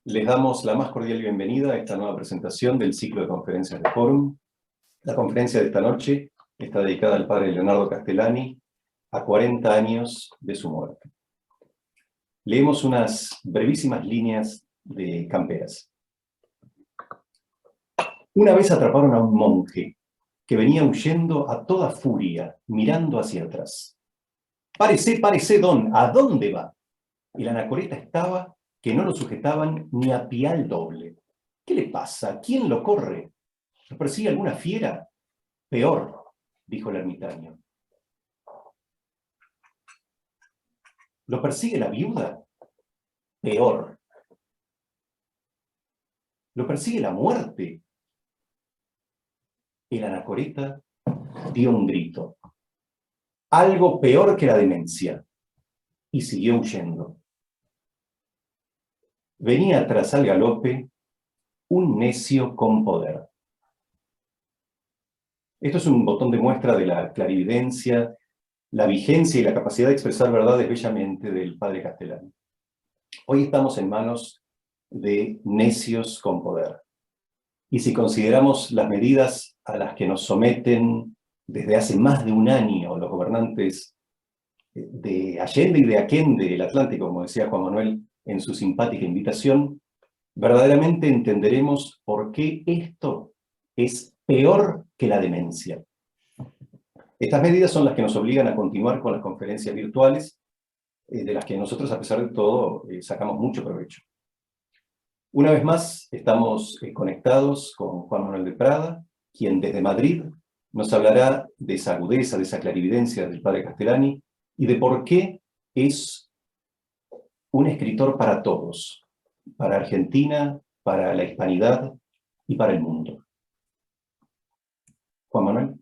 Les damos la más cordial bienvenida a esta nueva presentación del ciclo de conferencias de Forum. La conferencia de esta noche está dedicada al padre Leonardo Castellani a 40 años de su muerte. Leemos unas brevísimas líneas de Camperas. Una vez atraparon a un monje que venía huyendo a toda furia, mirando hacia atrás. «Párese, párese, don, ¿a dónde va?» El anacoreta estaba que no lo sujetaban ni a pial doble. «¿Qué le pasa? ¿Quién lo corre? ¿Lo persigue alguna fiera?» «Peor», dijo el ermitaño. «¿Lo persigue la viuda?» «Peor». «¿Lo persigue la muerte?» El anacoreta dio un grito. «Algo peor que la demencia», y siguió huyendo. Venía tras al galope un necio con poder. Esto es un botón de muestra de la clarividencia, la vigencia y la capacidad de expresar verdades bellamente del padre Castellani. Hoy estamos en manos de necios con poder. Y si consideramos las medidas a las que nos someten desde hace más de un año los gobernantes de Allende y de Aquende, el Atlántico, como decía Juan Manuel en su simpática invitación, verdaderamente entenderemos por qué esto es peor que la demencia. Estas medidas son las que nos obligan a continuar con las conferencias virtuales, de las que nosotros, a pesar de todo, sacamos mucho provecho. Una vez más, estamos conectados con Juan Manuel de Prada, quien desde Madrid nos hablará de esa agudeza, de esa clarividencia del padre Castellani, y de por qué es un escritor para todos, para Argentina, para la hispanidad y para el mundo. Juan Manuel.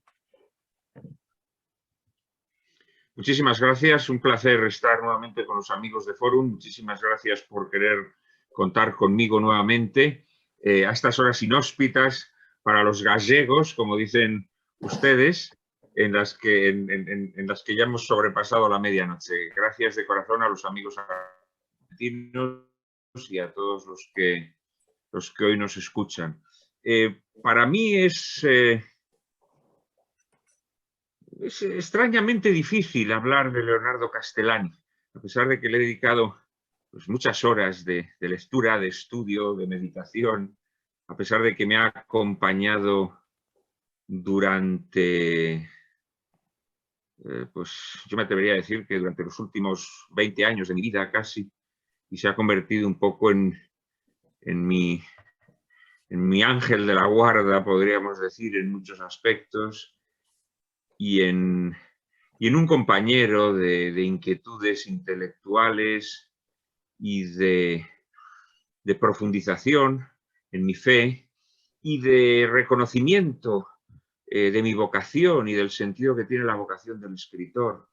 Muchísimas gracias, un placer estar nuevamente con los amigos de Forum. Muchísimas gracias por querer contar conmigo nuevamente a estas horas inhóspitas para los gallegos, como dicen ustedes, en las que ya hemos sobrepasado la medianoche. Gracias de corazón a los amigos argentinos y a todos los que hoy nos escuchan. Para mí es extrañamente difícil hablar de Leonardo Castellani, a pesar de que le he dedicado pues, muchas horas de lectura, de estudio, de meditación, a pesar de que me ha acompañado durante, pues yo me atrevería a decir que durante los últimos 20 años de mi vida casi, y se ha convertido un poco en mi ángel de la guarda, podríamos decir, en muchos aspectos, y en un compañero de inquietudes intelectuales y de profundización en mi fe y de reconocimiento de mi vocación y del sentido que tiene la vocación del escritor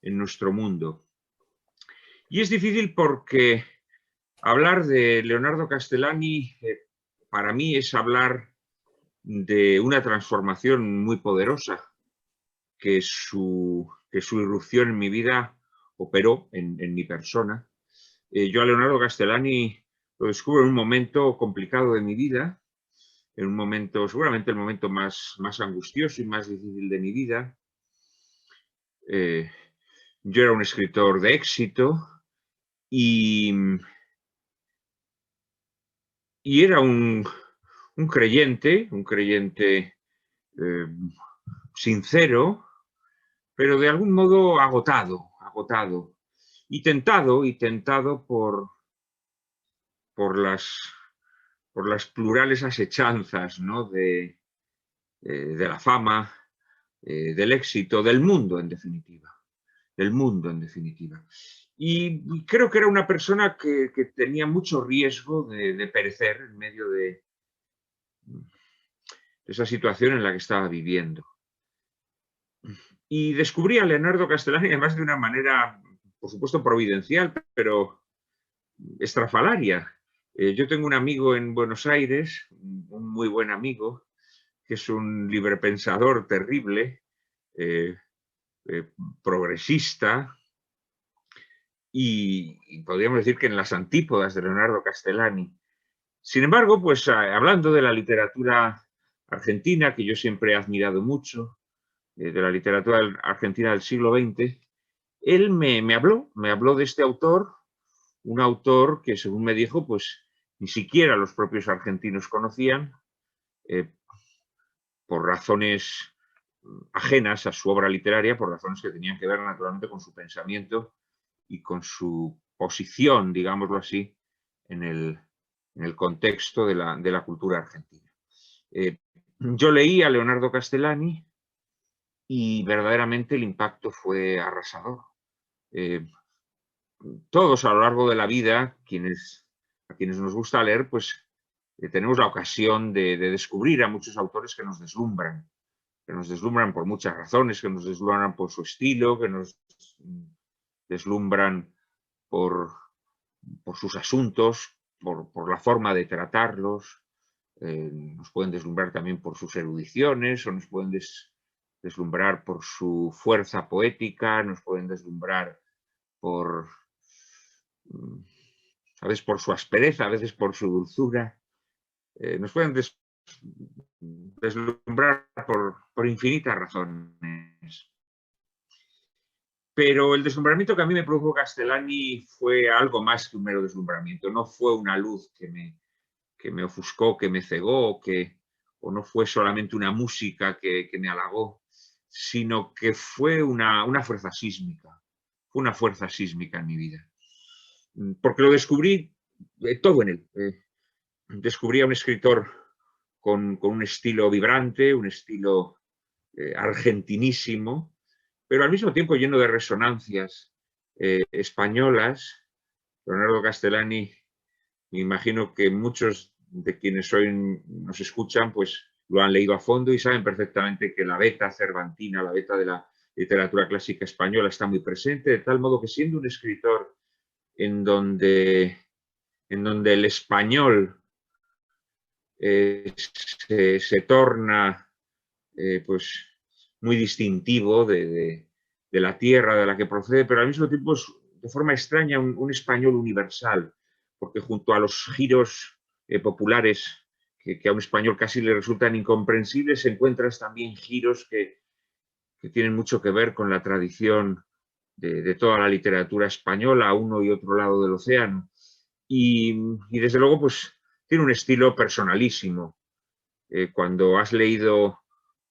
en nuestro mundo. Y es difícil porque hablar de Leonardo Castellani para mí es hablar de una transformación muy poderosa que su irrupción en mi vida operó en mi persona. Yo a Leonardo Castellani lo descubro en un momento complicado de mi vida, en un momento, seguramente el momento más angustioso y más difícil de mi vida. Yo era un escritor de éxito y era un creyente sincero, pero de algún modo agotado y tentado por las plurales asechanzas, ¿no? de la fama, del éxito, del mundo en definitiva. Y creo que era una persona que tenía mucho riesgo de perecer en medio de esa situación en la que estaba viviendo. Y descubrí a Leonardo Castellani además de una manera, por supuesto, providencial, pero estrafalaria. Yo tengo un amigo en Buenos Aires, un muy buen amigo, que es un librepensador terrible, progresista, y podríamos decir que en las antípodas de Leonardo Castellani, Sin embargo, pues hablando de la literatura argentina, que yo siempre he admirado mucho, de la literatura argentina del siglo XX, él me habló de este autor, un autor que, según me dijo, pues ni siquiera los propios argentinos conocían, por razones ajenas a su obra literaria, por razones que tenían que ver naturalmente con su pensamiento y con su posición, digámoslo así, en el contexto de la cultura argentina. Yo leí a Leonardo Castellani y verdaderamente el impacto fue arrasador. Todos a lo largo de la vida, a quienes nos gusta leer, pues tenemos la ocasión de descubrir a muchos autores que nos deslumbran por muchas razones, que nos deslumbran por su estilo, que nos deslumbran por sus asuntos, por la forma de tratarlos, nos pueden deslumbrar también por sus erudiciones, o nos pueden deslumbrar por su fuerza poética, nos pueden deslumbrar a veces por su aspereza, a veces por su dulzura, nos pueden deslumbrar por infinitas razones. Pero el deslumbramiento que a mí me produjo Castellani fue algo más que un mero deslumbramiento, no fue una luz que me ofuscó, que me cegó, o no fue solamente una música que me halagó, sino que fue una fuerza sísmica, fue una fuerza sísmica en mi vida. Porque lo descubrí todo en él. Descubrí a un escritor con un estilo vibrante, un estilo argentinísimo, pero al mismo tiempo lleno de resonancias españolas. Leonardo Castellani, me imagino que muchos de quienes hoy nos escuchan, pues lo han leído a fondo y saben perfectamente que la beta cervantina, la beta de la literatura clásica española está muy presente, de tal modo que siendo un escritor en donde el español se torna pues muy distintivo de la tierra de la que procede, pero al mismo tiempo es de forma extraña un español universal, porque junto a los giros populares que a un español casi le resultan incomprensibles, encuentras también giros que tienen mucho que ver con la tradición de toda la literatura española a uno y otro lado del océano. Y desde luego, pues tiene un estilo personalísimo. Cuando has leído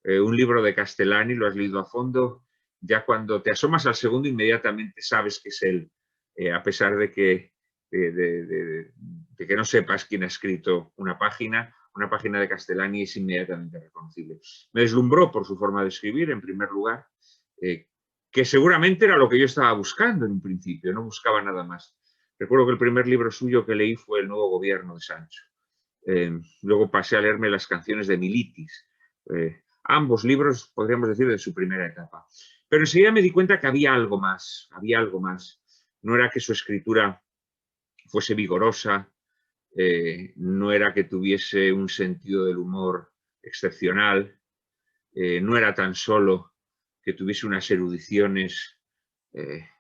un libro de Castellani, lo has leído a fondo, ya cuando te asomas al segundo, inmediatamente sabes que es él, a pesar de que no sepas quién ha escrito una página de Castellani es inmediatamente reconocible. Me deslumbró por su forma de escribir, en primer lugar, que seguramente era lo que yo estaba buscando en un principio, no buscaba nada más. Recuerdo que el primer libro suyo que leí fue El nuevo gobierno de Sancho. Luego pasé a leerme las canciones de Militis. Ambos libros, podríamos decir, de su primera etapa. Pero enseguida me di cuenta que había algo más, había algo más. No era que su escritura fuese vigorosa, no era que tuviese un sentido del humor excepcional, no era tan solo que tuviese unas erudiciones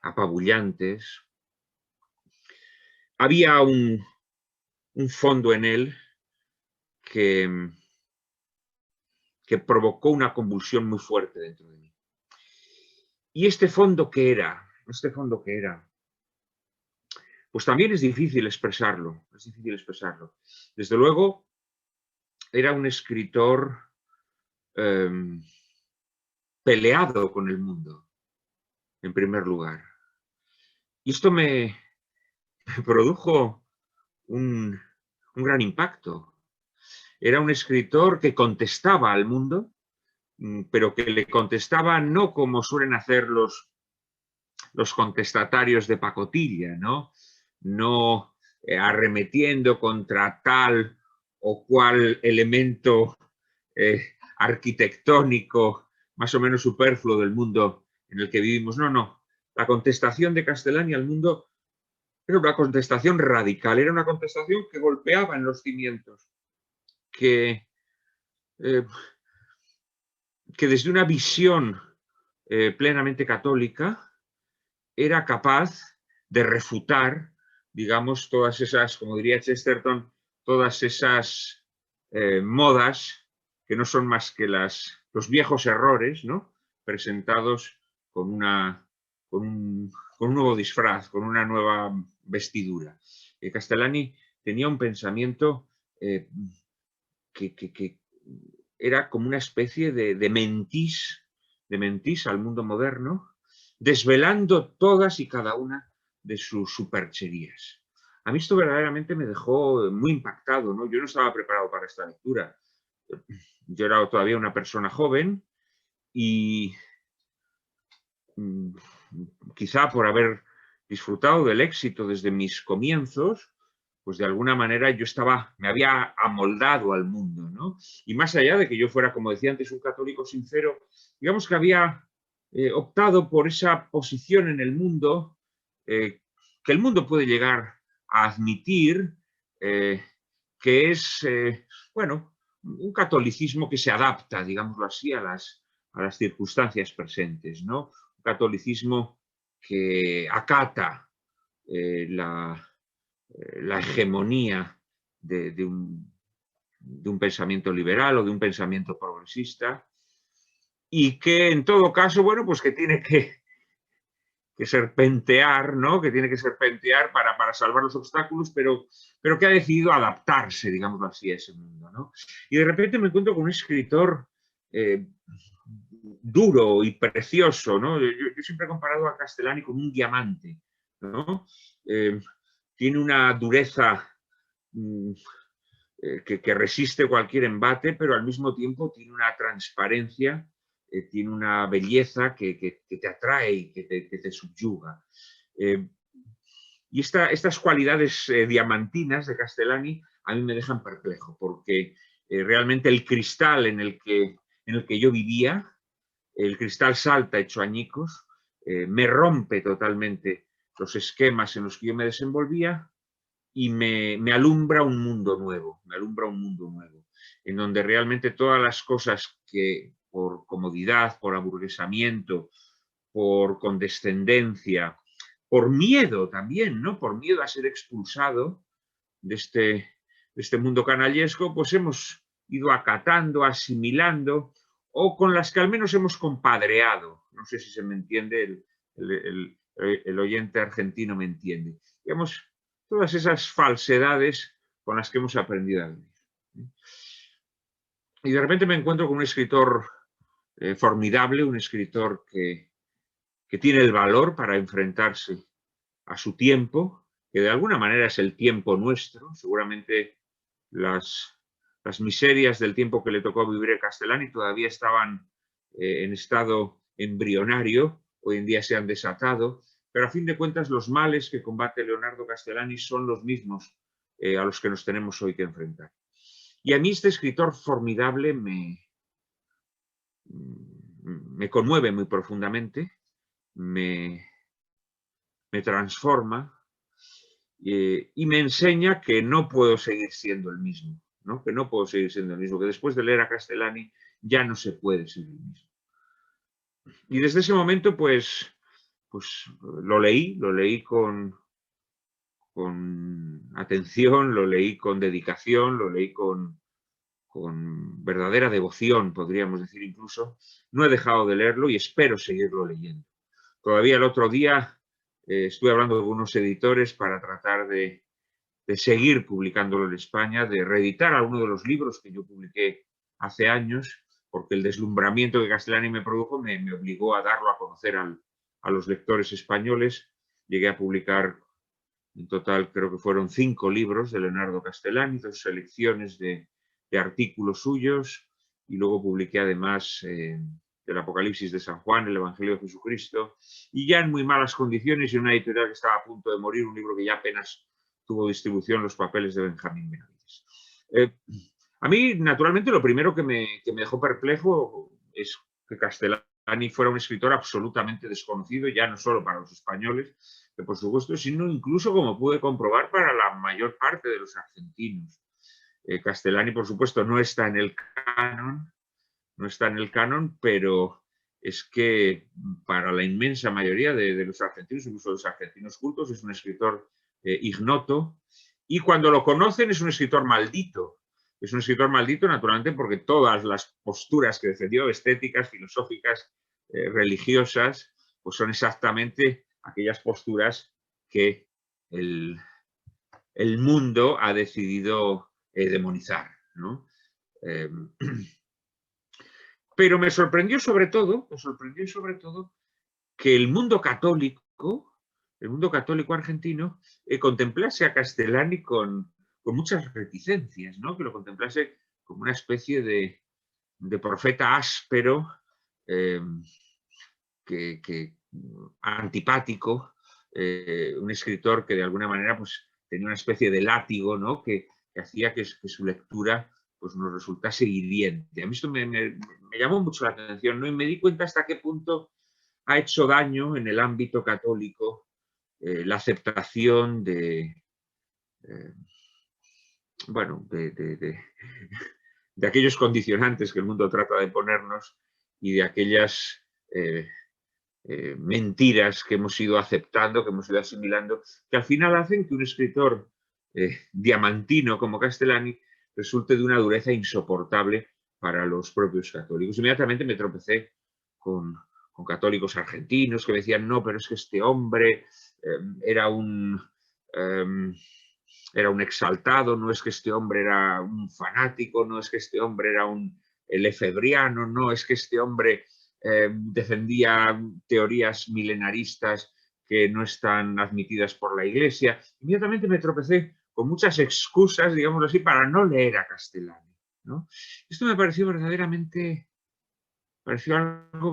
apabullantes. Había un fondo en él que provocó una convulsión muy fuerte dentro de mí. ¿Y este fondo qué era? Este fondo qué era. Pues también es difícil expresarlo, es difícil expresarlo. Desde luego, era un escritor peleado con el mundo, en primer lugar. Y esto me produjo un gran impacto. Era un escritor que contestaba al mundo, pero que le contestaba no como suelen hacer los contestatarios de pacotilla, ¿no? No arremetiendo contra tal o cual elemento arquitectónico más o menos superfluo del mundo en el que vivimos. No, no. La contestación de Castellani al mundo era una contestación radical, era una contestación que golpeaba en los cimientos, que desde una visión plenamente católica era capaz de refutar, digamos, todas esas, como diría Chesterton, todas esas modas que no son más que los viejos errores, ¿no?, presentados con un nuevo disfraz, con una nueva vestidura. Castellani tenía un pensamiento que era como una especie de mentís al mundo moderno, desvelando todas y cada una de sus supercherías. A mí esto verdaderamente me dejó muy impactado, ¿no? Yo no estaba preparado para esta lectura. Yo era todavía una persona joven y quizá por haber disfrutado del éxito desde mis comienzos, pues de alguna manera yo me había amoldado al mundo, ¿no? Y más allá de que yo fuera, como decía antes, un católico sincero, digamos que había optado por esa posición en el mundo que el mundo puede llegar a admitir, que es, bueno, un catolicismo que se adapta, digámoslo así, a las circunstancias presentes, ¿no? Un catolicismo que acata la hegemonía de un pensamiento liberal o de un pensamiento progresista, y que en todo caso, bueno, pues que tiene que serpentear, ¿no? Que tiene que serpentear para salvar los obstáculos, pero que ha decidido adaptarse, digámoslo así, a ese mundo, ¿no? Y de repente me encuentro con un escritor duro y precioso, ¿no? Yo siempre he comparado a Castellani con un diamante, ¿no? Tiene una dureza que resiste cualquier embate, pero al mismo tiempo tiene una transparencia, tiene una belleza que te atrae y que te subyuga. Y estas cualidades diamantinas de Castellani a mí me dejan perplejo, porque realmente el cristal en el que yo vivía, el cristal salta hecho añicos, me rompe totalmente los esquemas en los que yo me desenvolvía y me alumbra un mundo nuevo, en donde realmente todas las cosas que por comodidad, por aburguesamiento, por condescendencia, por miedo también, ¿no? Por miedo a ser expulsado de este mundo canallesco, pues hemos ido acatando, asimilando, o con las que al menos hemos compadreado. No sé si se me entiende, el oyente argentino me entiende. Digamos, todas esas falsedades con las que hemos aprendido a vivir. Y de repente me encuentro con un escritor formidable, un escritor que tiene el valor para enfrentarse a su tiempo, que de alguna manera es el tiempo nuestro. Seguramente las miserias del tiempo que le tocó vivir a Castellani todavía estaban en estado embrionario, hoy en día se han desatado, pero a fin de cuentas los males que combate Leonardo Castellani son los mismos a los que nos tenemos hoy que enfrentar. Y a mí este escritor formidable me conmueve muy profundamente, me transforma y me enseña que no puedo seguir siendo el mismo, ¿no? Que no puedo seguir siendo el mismo, que después de leer a Castellani ya no se puede ser el mismo. Y desde ese momento, pues lo leí con atención, lo leí con dedicación, lo leí con verdadera devoción, podríamos decir incluso. No he dejado de leerlo y espero seguirlo leyendo. Todavía el otro día estuve hablando con algunos editores para tratar de seguir publicándolo en España, de reeditar algunos de los libros que yo publiqué hace años, porque el deslumbramiento que Castellani me produjo me obligó a darlo a conocer a los lectores españoles. Llegué a publicar, en total creo que fueron 5 libros de Leonardo Castellani, 2 selecciones de artículos suyos, y luego publiqué además el Apocalipsis de San Juan, el Evangelio de Jesucristo, y ya en muy malas condiciones, y una editorial que estaba a punto de morir, un libro que ya apenas tuvo distribución, Los papeles de Benjamín Benavides. A mí, naturalmente, lo primero que me dejó perplejo es que Castellani fuera un escritor absolutamente desconocido, ya no solo para los españoles, que por supuesto, sino incluso, como pude comprobar, para la mayor parte de los argentinos. Castellani, por supuesto, no está en el canon, pero es que para la inmensa mayoría de los argentinos, incluso los argentinos cultos, es un escritor ignoto Y cuando lo conocen es un escritor maldito. Es un escritor maldito, naturalmente, porque todas las posturas que defendió, estéticas, filosóficas, religiosas, pues son exactamente aquellas posturas que el mundo ha decidido demonizar, ¿no? Pero me sorprendió sobre todo que el mundo católico argentino, contemplase a Castellani con muchas reticencias, ¿no? Que lo contemplase como una especie de profeta áspero, antipático, un escritor que de alguna manera pues, tenía una especie de látigo, ¿no? que hacía que su lectura pues, nos resultase hiriente. A mí esto me llamó mucho la atención, ¿no? Y me di cuenta hasta qué punto ha hecho daño en el ámbito católico la aceptación bueno, de aquellos condicionantes que el mundo trata de ponernos y de aquellas mentiras que hemos ido aceptando, que hemos ido asimilando, que al final hacen que un escritor diamantino como Castellani resulte de una dureza insoportable para los propios católicos. Inmediatamente me tropecé con católicos argentinos que me decían, no, pero es que este hombre era un exaltado, no es que este hombre era un fanático, no es que este hombre era un lefebriano, no es que este hombre defendía teorías milenaristas que no están admitidas por la Iglesia. Inmediatamente me tropecé con muchas excusas, digámoslo así, para no leer a Castellani, ¿no? Esto me pareció algo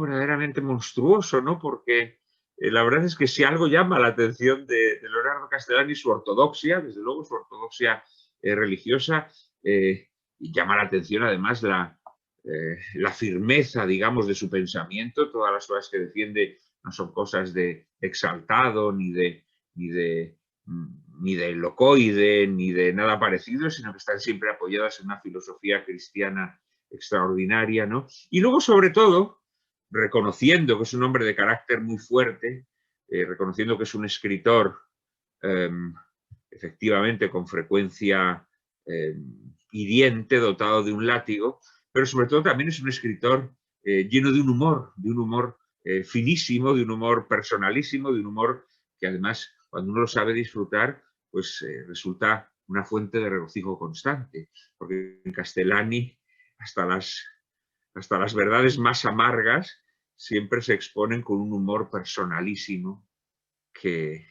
verdaderamente monstruoso, ¿no? Porque la verdad es que si algo llama la atención de Leonardo Castellani, su ortodoxia, desde luego su ortodoxia religiosa, y llama la atención además la firmeza, digamos, de su pensamiento. Todas las cosas que defiende no son cosas de exaltado, ni de locoide, ni de nada parecido, sino que están siempre apoyadas en una filosofía cristiana extraordinaria, ¿no? Y luego, sobre todo, reconociendo que es un hombre de carácter muy fuerte, reconociendo que es un escritor efectivamente con frecuencia hiriente, dotado de un látigo, pero sobre todo también es un escritor lleno de un humor finísimo, de un humor personalísimo, de un humor que además, cuando uno lo sabe disfrutar, pues resulta una fuente de regocijo constante, porque en Castellani hasta las verdades más amargas siempre se exponen con un humor personalísimo que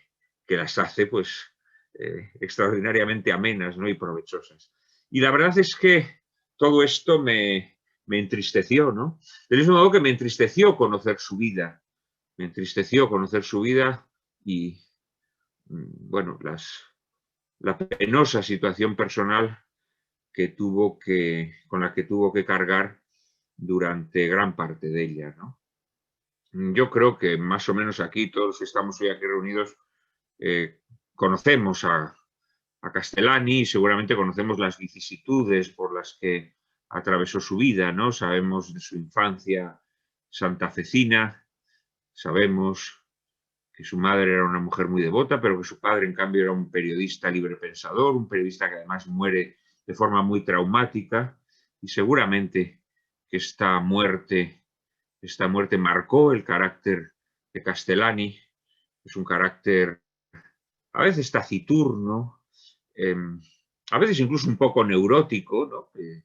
las hace pues extraordinariamente amenas, ¿no? Y provechosas. Y la verdad es que todo esto me entristeció, ¿no? Del mismo modo que me entristeció conocer su vida. Me entristeció conocer su vida y, bueno, la penosa situación personal con la que tuvo que cargar durante gran parte de ella, ¿no? Yo creo que más o menos aquí, todos los que estamos hoy aquí reunidos, conocemos a Castellani y seguramente conocemos las vicisitudes por las que atravesó su vida, ¿no? Sabemos de su infancia santafesina, sabemos que su madre era una mujer muy devota, pero que su padre, en cambio, era un periodista librepensador, un periodista que además muere de forma muy traumática, y seguramente que esta muerte marcó el carácter de Castellani. Es un carácter a veces taciturno, a veces incluso un poco neurótico, ¿no? De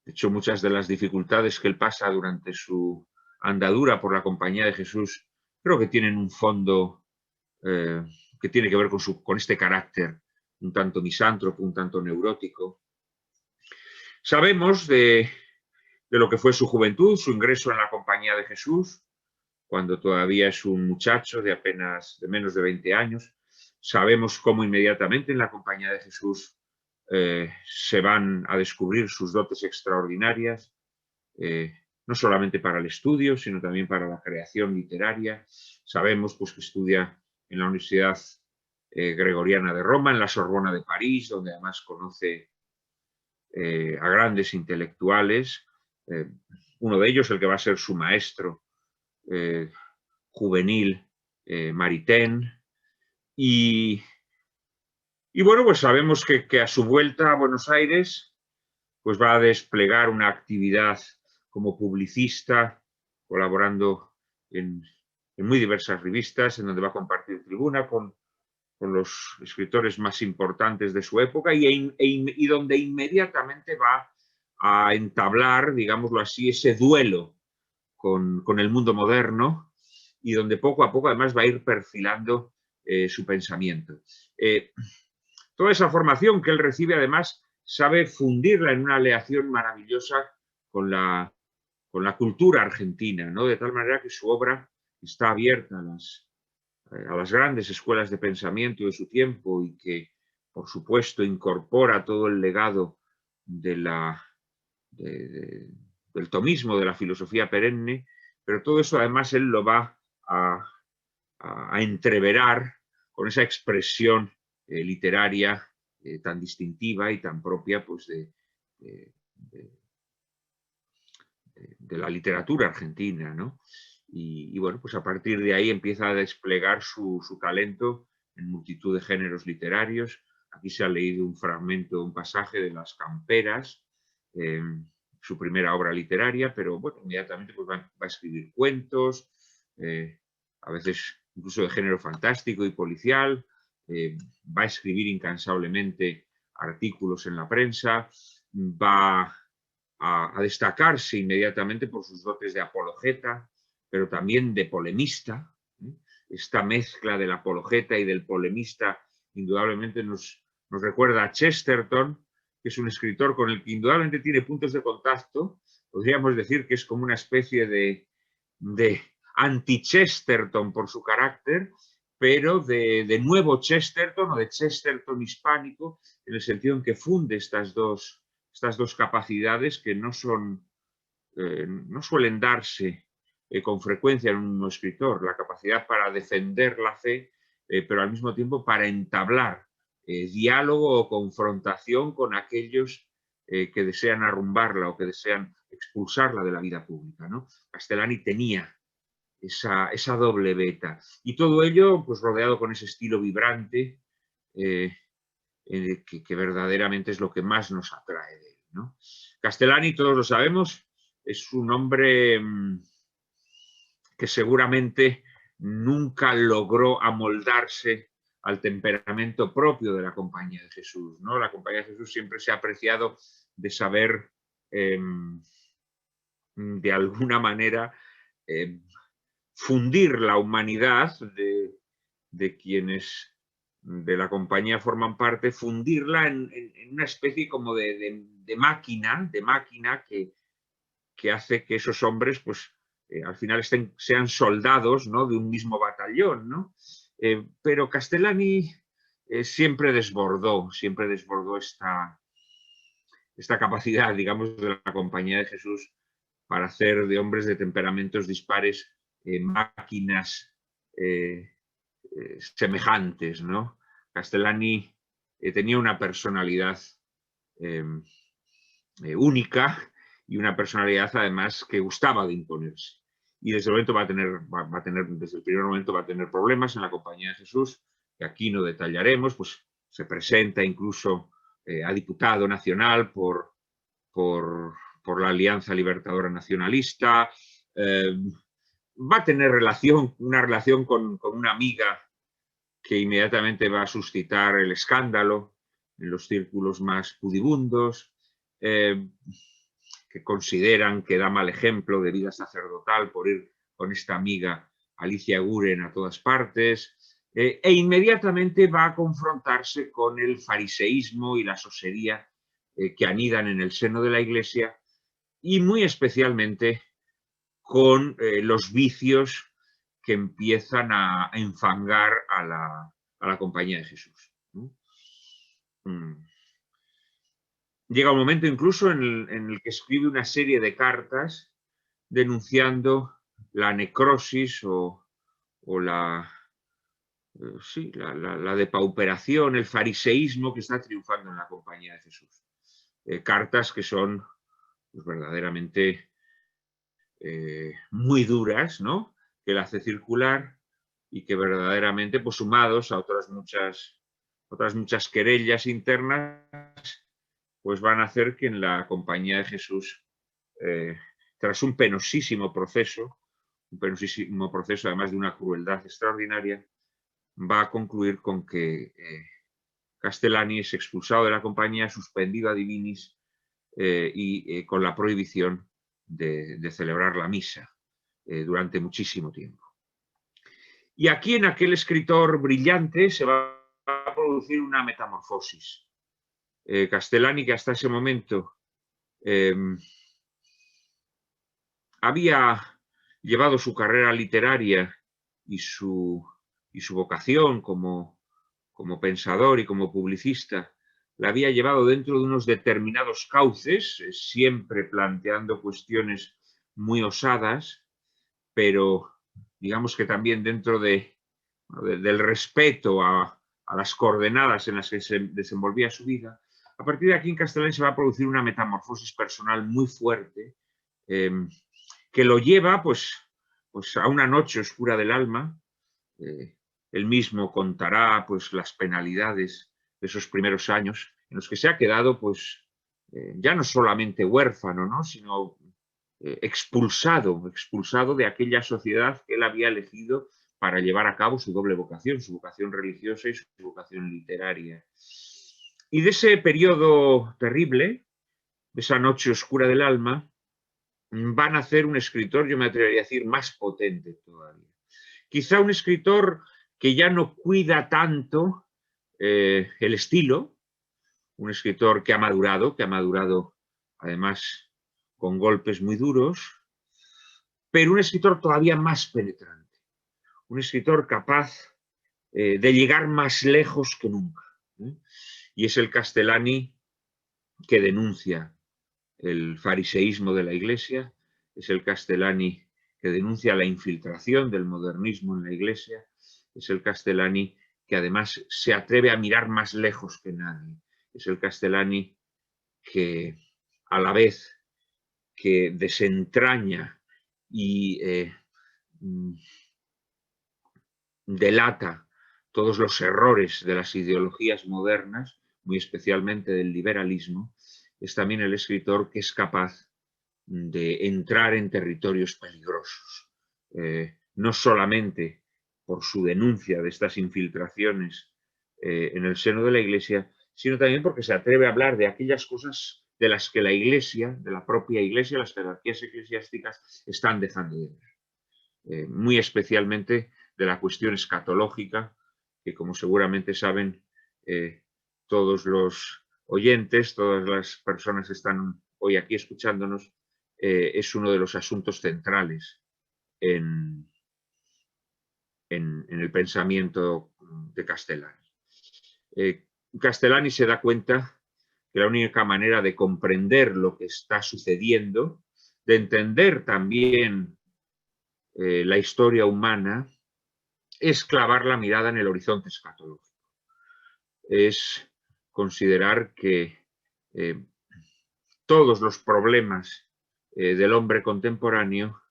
hecho, muchas de las dificultades que él pasa durante su andadura por la Compañía de Jesús creo que tienen un fondo que tiene que ver con este carácter un tanto misántropo, un tanto neurótico. Sabemos de lo que fue su juventud, su ingreso en la Compañía de Jesús, cuando todavía es un muchacho de menos de 20 años. Sabemos cómo inmediatamente en la Compañía de Jesús se van a descubrir sus dotes extraordinarias, no solamente para el estudio, sino también para la creación literaria. Sabemos pues, que estudia en la Universidad Gregoriana de Roma, en la Sorbona de París, donde además conoce a grandes intelectuales. Uno de ellos, el que va a ser su maestro juvenil, Maritain, y Y bueno, pues sabemos que a su vuelta a Buenos Aires pues va a desplegar una actividad como publicista, colaborando en muy diversas revistas, en donde va a compartir tribuna con los escritores más importantes de su época y donde inmediatamente va a entablar, digámoslo así, ese duelo con el mundo moderno y donde poco a poco además va a ir perfilando su pensamiento. Toda esa formación que él recibe además sabe fundirla en una aleación maravillosa con la cultura argentina, ¿no? De tal manera que su obra está abierta a las grandes escuelas de pensamiento de su tiempo y que, por supuesto, incorpora todo el legado de del tomismo, de la filosofía perenne, pero todo eso además él lo va a entreverar con esa expresión literaria tan distintiva y tan propia pues, de, de la literatura argentina, ¿no? Y, bueno, pues a partir de ahí empieza a desplegar su talento en multitud de géneros literarios. Aquí se ha leído un fragmento, un pasaje de Las Camperas, su primera obra literaria, pero bueno, inmediatamente pues va a escribir cuentos, a veces incluso de género fantástico y policial, va a escribir incansablemente artículos en la prensa, va a destacarse inmediatamente por sus dotes de apologeta, pero también de polemista. Esta mezcla del apologeta y del polemista indudablemente nos recuerda a Chesterton, que es un escritor con el que indudablemente tiene puntos de contacto. Podríamos decir que es como una especie de anti-Chesterton por su carácter, pero de nuevo Chesterton o de Chesterton hispánico, en el sentido en que funde estas dos capacidades que no suelen darse con frecuencia en un escritor, la capacidad para defender la fe, pero al mismo tiempo para entablar diálogo o confrontación con aquellos que desean arrumbarla o que desean expulsarla de la vida pública, ¿no? Castellani tenía esa doble beta. Y todo ello pues rodeado con ese estilo vibrante que verdaderamente es lo que más nos atrae de él, ¿no? Castellani, todos lo sabemos, es un hombre que seguramente nunca logró amoldarse al temperamento propio de la Compañía de Jesús, ¿no? La Compañía de Jesús siempre se ha apreciado de saber, de alguna manera, fundir la humanidad de quienes de la compañía forman parte, fundirla en una especie como de máquina que hace que esos hombres, pues, al final sean soldados, ¿no? De un mismo batallón, ¿no? Pero Castellani siempre desbordó esta capacidad, digamos, de la Compañía de Jesús para hacer de hombres de temperamentos dispares máquinas semejantes, ¿no? Castellani tenía una personalidad única y una personalidad además que gustaba de imponerse. Y desde el momento desde el primer momento va a tener problemas en la Compañía de Jesús, que aquí no detallaremos, pues se presenta incluso a diputado nacional por la Alianza Libertadora Nacionalista, va a tener una relación con una amiga que inmediatamente va a suscitar el escándalo en los círculos más pudibundos, que consideran que da mal ejemplo de vida sacerdotal por ir con esta amiga Alicia Guren a todas partes, e inmediatamente va a confrontarse con el fariseísmo y la sosería que anidan en el seno de la Iglesia y muy especialmente con los vicios que empiezan a enfangar a la Compañía de Jesús, ¿no? Llega un momento incluso en el que escribe una serie de cartas denunciando la necrosis o la depauperación, el fariseísmo que está triunfando en la Compañía de Jesús. Cartas que son pues, verdaderamente muy duras, ¿no? Que la hace circular y que verdaderamente, pues sumados a otras muchas otras muchas querellas internas, pues van a hacer que en la Compañía de Jesús, tras un penosísimo proceso además de una crueldad extraordinaria, va a concluir con que Castellani es expulsado de la compañía, suspendido a divinis y con la prohibición de celebrar la misa durante muchísimo tiempo. Y aquí en aquel escritor brillante se va a producir una metamorfosis. Castellani, que hasta ese momento había llevado su carrera literaria y su vocación como pensador y como publicista, la había llevado dentro de unos determinados cauces, siempre planteando cuestiones muy osadas, pero digamos que también dentro del respeto a las coordenadas en las que se desenvolvía su vida. A partir de aquí en Castellani se va a producir una metamorfosis personal muy fuerte, que lo lleva pues a una noche oscura del alma. Él mismo contará pues las penalidades de esos primeros años en los que se ha quedado pues ya no solamente huérfano, ¿no?, sino expulsado de aquella sociedad que él había elegido para llevar a cabo su doble vocación, su vocación religiosa y su vocación literaria. Y de ese periodo terrible, de esa noche oscura del alma, va a nacer un escritor, yo me atrevería a decir, más potente todavía. Quizá un escritor que ya no cuida tanto el estilo, un escritor que ha madurado además con golpes muy duros, pero un escritor todavía más penetrante, un escritor capaz de llegar más lejos que nunca. Y es el Castellani que denuncia el fariseísmo de la Iglesia, es el Castellani que denuncia la infiltración del modernismo en la Iglesia, es el Castellani que además se atreve a mirar más lejos que nadie, es el Castellani que a la vez que desentraña y delata todos los errores de las ideologías modernas, muy especialmente del liberalismo, es también el escritor que es capaz de entrar en territorios peligrosos, no solamente por su denuncia de estas infiltraciones en el seno de la Iglesia, sino también porque se atreve a hablar de aquellas cosas de las que la Iglesia, de la propia Iglesia, las jerarquías eclesiásticas, están dejando de ver. Muy especialmente de la cuestión escatológica, que como seguramente saben todos los oyentes, todas las personas que están hoy aquí escuchándonos, es uno de los asuntos centrales en el pensamiento de Castellani. Castellani se da cuenta que la única manera de comprender lo que está sucediendo, de entender también la historia humana, es clavar la mirada en el horizonte escatológico. Es considerar que todos los problemas del hombre contemporáneo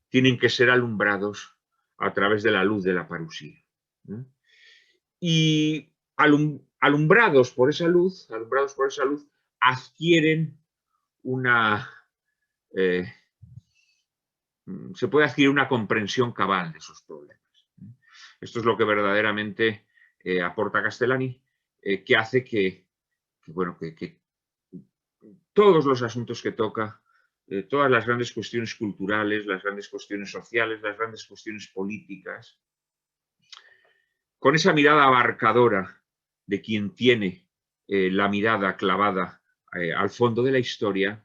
tienen que ser alumbrados a través de la luz de la parusía. Y alumbrados por esa luz, adquieren se puede adquirir una comprensión cabal de esos problemas. Esto es lo que verdaderamente aporta Castellani, que hace que todos los asuntos que toca, todas las grandes cuestiones culturales, las grandes cuestiones sociales, las grandes cuestiones políticas, con esa mirada abarcadora de quien tiene la mirada clavada al fondo de la historia,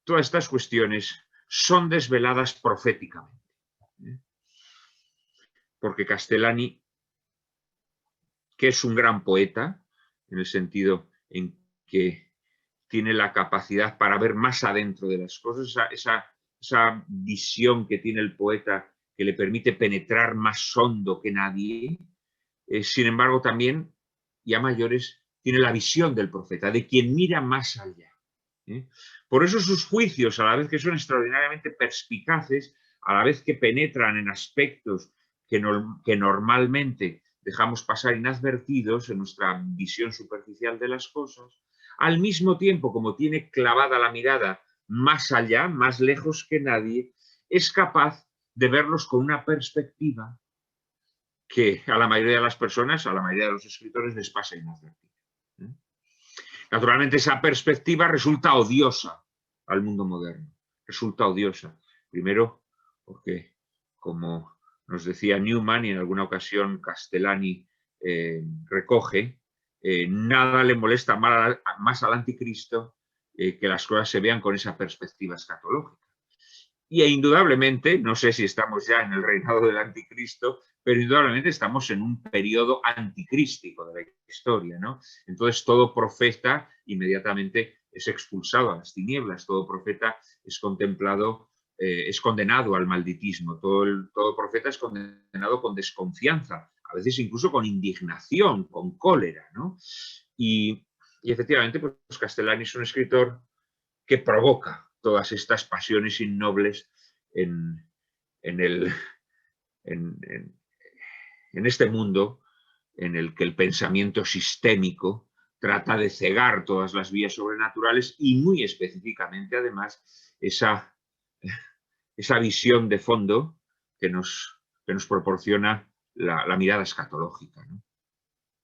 todas estas cuestiones son desveladas proféticamente. Porque Castellani, que es un gran poeta, en el sentido en que tiene la capacidad para ver más adentro de las cosas, esa visión que tiene el poeta que le permite penetrar más hondo que nadie, sin embargo también, y a mayores, tiene la visión del profeta, de quien mira más allá. Por eso sus juicios, a la vez que son extraordinariamente perspicaces, a la vez que penetran en aspectos que normalmente dejamos pasar inadvertidos en nuestra visión superficial de las cosas, al mismo tiempo, como tiene clavada la mirada más allá, más lejos que nadie, es capaz de verlos con una perspectiva que a la mayoría de las personas, a la mayoría de los escritores les pasa inadvertida. Naturalmente esa perspectiva resulta odiosa al mundo moderno, resulta odiosa. Primero porque, como nos decía Newman y en alguna ocasión Castellani recoge, nada le molesta más al anticristo que las cosas se vean con esa perspectiva escatológica. Y indudablemente, no sé si estamos ya en el reinado del anticristo, pero indudablemente estamos en un periodo anticrístico de la historia, ¿no? Entonces todo profeta inmediatamente es expulsado a las tinieblas, todo profeta es contemplado, es condenado al malditismo, todo profeta es condenado con desconfianza, a veces incluso con indignación, con cólera, ¿no? Y efectivamente, pues Castellani es un escritor que provoca todas estas pasiones innobles en este mundo en el que el pensamiento sistémico trata de cegar todas las vías sobrenaturales y muy específicamente, además, esa visión de fondo que nos proporciona la mirada escatológica, ¿no?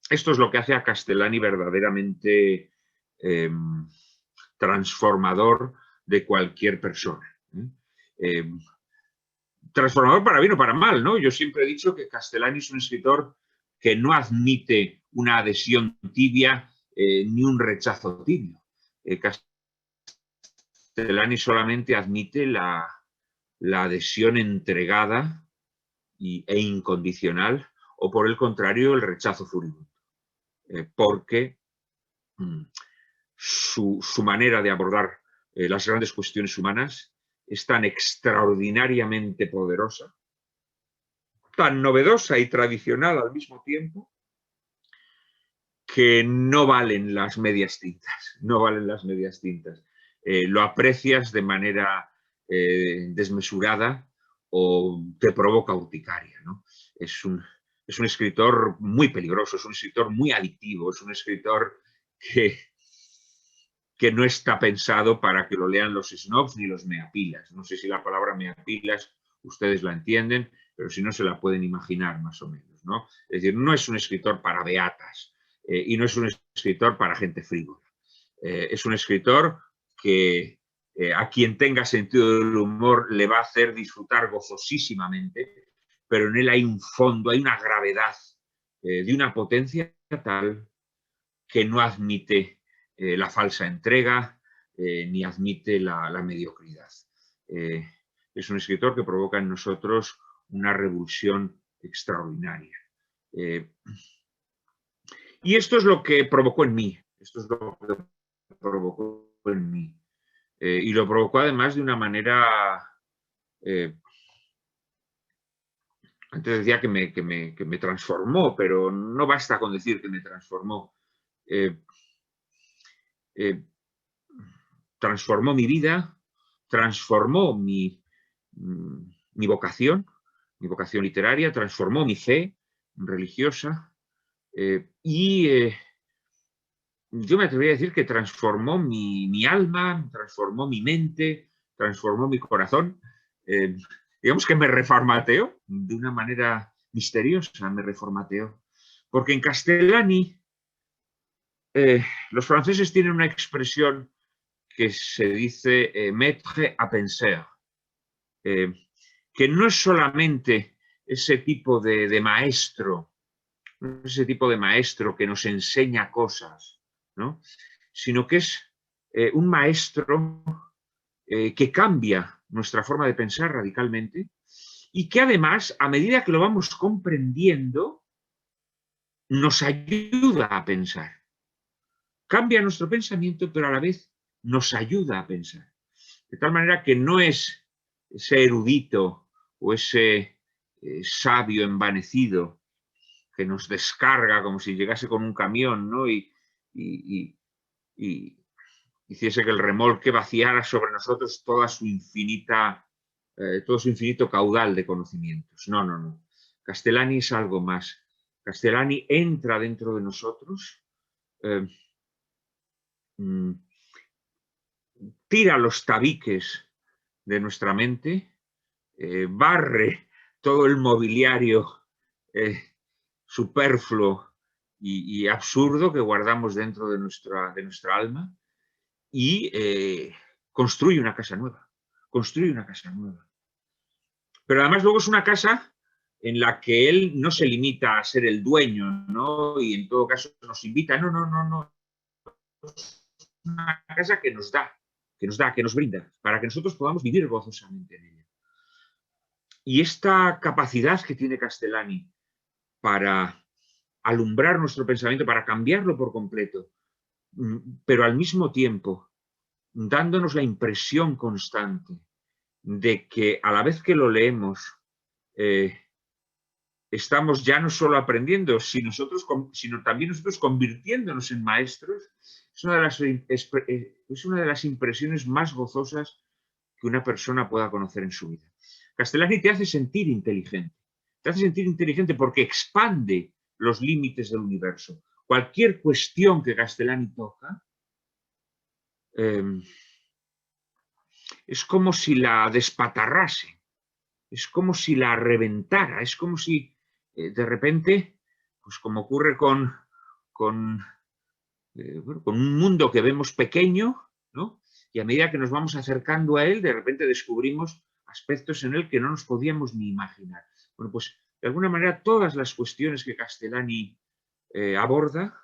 Esto es lo que hace a Castellani verdaderamente transformador de cualquier persona. Transformador para bien o para mal, ¿no? Yo siempre he dicho que Castellani es un escritor que no admite una adhesión tibia ni un rechazo tibio. Castellani solamente admite la adhesión entregada e incondicional, o por el contrario, el rechazo furibundo. Porque su manera de abordar las grandes cuestiones humanas es tan extraordinariamente poderosa, tan novedosa y tradicional al mismo tiempo, que no valen las medias tintas, no valen las medias tintas. Lo aprecias de manera desmesurada o te provoca urticaria, ¿no? Es un escritor muy peligroso, es un escritor muy adictivo, es un escritor que no está pensado para que lo lean los snobs ni los meapilas. No sé si la palabra meapilas ustedes la entienden, pero si no se la pueden imaginar más o menos, ¿no? Es decir, no es un escritor para beatas y no es un escritor para gente frívola. Es un escritor que a quien tenga sentido del humor le va a hacer disfrutar gozosísimamente, pero en él hay un fondo, hay una gravedad de una potencia tal que no admite la falsa entrega ni admite la mediocridad. Es un escritor que provoca en nosotros una revulsión extraordinaria. Y esto es lo que provocó en mí. Esto es lo que provocó en mí. Y lo provocó además de una manera... antes decía que me transformó, pero no basta con decir que me transformó. Transformó mi vida, transformó mi vocación literaria, transformó mi fe religiosa y yo me atrevería a decir que transformó mi alma, transformó mi mente, transformó mi corazón. Digamos que me reformateó de una manera misteriosa, me reformateó. Porque en Castellani los franceses tienen una expresión que se dice maître à penser, que no es solamente ese tipo de maestro, ese tipo de maestro que nos enseña cosas, ¿no? Sino que es un maestro que cambia nuestra forma de pensar radicalmente y que además, a medida que lo vamos comprendiendo, nos ayuda a pensar. Cambia nuestro pensamiento, pero a la vez nos ayuda a pensar. De tal manera que no es ese erudito o ese sabio envanecido que nos descarga como si llegase con un camión, ¿no? y hiciese que el remolque vaciara sobre nosotros todo su infinito caudal de conocimientos. No. Castellani es algo más. Castellani entra dentro de nosotros, tira los tabiques de nuestra mente, barre todo el mobiliario superfluo y absurdo que guardamos dentro de nuestra alma y construye una casa nueva. Construye una casa nueva. Pero además luego es una casa en la que él no se limita a ser el dueño, ¿no? Y en todo caso nos invita. No, no, no, no. Es una casa que nos da, que nos brinda, para que nosotros podamos vivir gozosamente en ella. Y esta capacidad que tiene Castellani para alumbrar nuestro pensamiento, para cambiarlo por completo, pero al mismo tiempo dándonos la impresión constante de que a la vez que lo leemos, estamos ya no solo aprendiendo, sino también nosotros convirtiéndonos en maestros, es una de las impresiones más gozosas que una persona pueda conocer en su vida. Castellani te hace sentir inteligente. Te hace sentir inteligente porque expande los límites del universo. Cualquier cuestión que Castellani toca, es como si la despatarrase, es como si la reventara, es como si de repente, pues como ocurre con un mundo que vemos pequeño, ¿no? Y a medida que nos vamos acercando a él, de repente descubrimos aspectos en él que no nos podíamos ni imaginar. Bueno, pues de alguna manera todas las cuestiones que Castellani aborda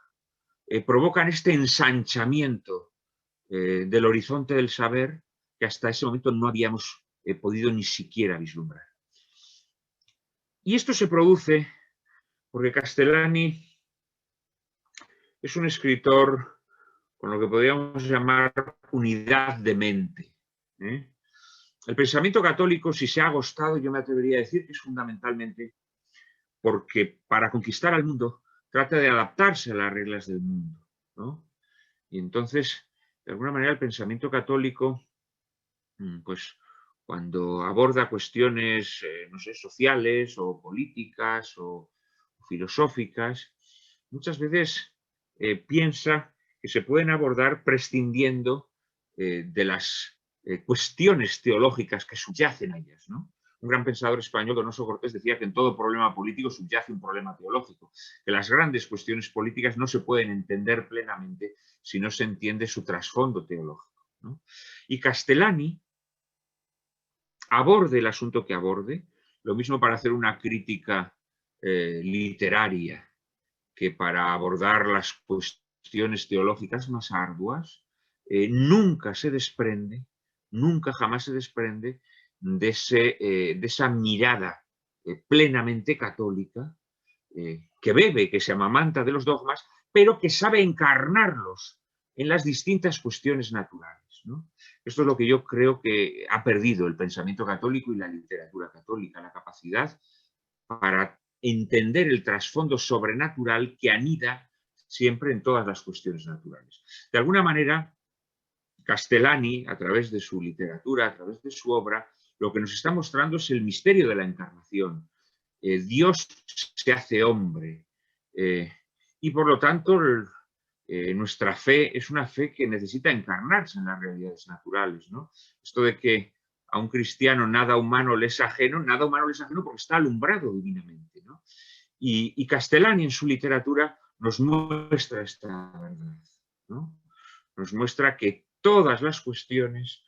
provocan este ensanchamiento del horizonte del saber que hasta ese momento no habíamos podido ni siquiera vislumbrar. Y esto se produce porque Castellani es un escritor con lo que podríamos llamar unidad de mente. El pensamiento católico, si se ha agostado, yo me atrevería a decir que es fundamentalmente porque para conquistar al mundo trata de adaptarse a las reglas del mundo, ¿no? Y entonces, de alguna manera, el pensamiento católico, pues cuando aborda cuestiones, no sé, sociales o políticas o filosóficas, muchas veces piensa que se pueden abordar prescindiendo de las cuestiones teológicas que subyacen a ellas, ¿no? Un gran pensador español, Donoso Cortés, decía que en todo problema político subyace un problema teológico, que las grandes cuestiones políticas no se pueden entender plenamente si no se entiende su trasfondo teológico, ¿no? Y Castellani aborde el asunto que aborde, lo mismo para hacer una crítica literaria que para abordar las cuestiones teológicas más arduas, nunca se desprende, nunca jamás se desprende de esa mirada plenamente católica que bebe, que se amamanta de los dogmas, pero que sabe encarnarlos en las distintas cuestiones naturales, ¿no? Esto es lo que yo creo que ha perdido el pensamiento católico y la literatura católica, la capacidad para entender el trasfondo sobrenatural que anida siempre en todas las cuestiones naturales. De alguna manera, Castellani, a través de su literatura, a través de su obra, lo que nos está mostrando es el misterio de la encarnación. Dios se hace hombre y por lo tanto nuestra fe es una fe que necesita encarnarse en las realidades naturales, ¿no? Esto de que a un cristiano nada humano le es ajeno porque está alumbrado divinamente, ¿no? Y Castellani en su literatura nos muestra esta verdad, ¿no? Nos muestra que todas las cuestiones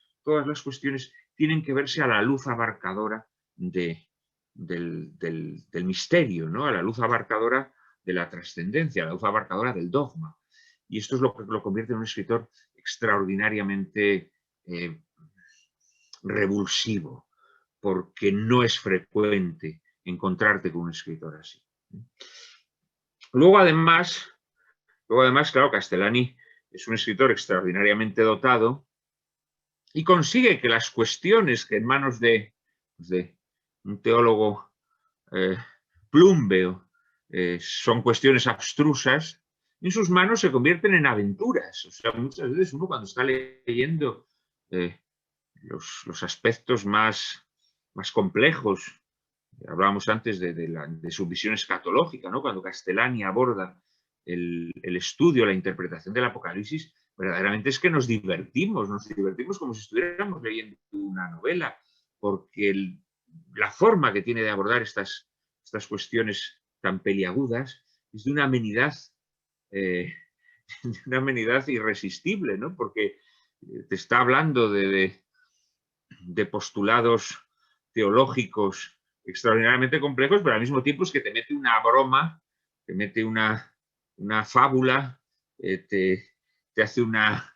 tienen que verse a la luz abarcadora del misterio, ¿no? A la luz abarcadora de la trascendencia, a la luz abarcadora del dogma. Y esto es lo que lo convierte en un escritor extraordinariamente revulsivo, porque no es frecuente encontrarte con un escritor así. Luego además, claro, Castellani es un escritor extraordinariamente dotado y consigue que las cuestiones que en manos de un teólogo plúmbeo son cuestiones abstrusas, en sus manos se convierten en aventuras. O sea, muchas veces uno cuando está leyendo los aspectos más complejos Hablábamos antes de su visión escatológica, ¿no? Cuando Castellani aborda el estudio, la interpretación del Apocalipsis, verdaderamente es que nos divertimos como si estuviéramos leyendo una novela, porque la forma que tiene de abordar estas cuestiones tan peliagudas es de una amenidad irresistible, ¿no? Porque te está hablando de postulados teológicos extraordinariamente complejos, pero al mismo tiempo es que te mete una broma, te mete una fábula, te hace una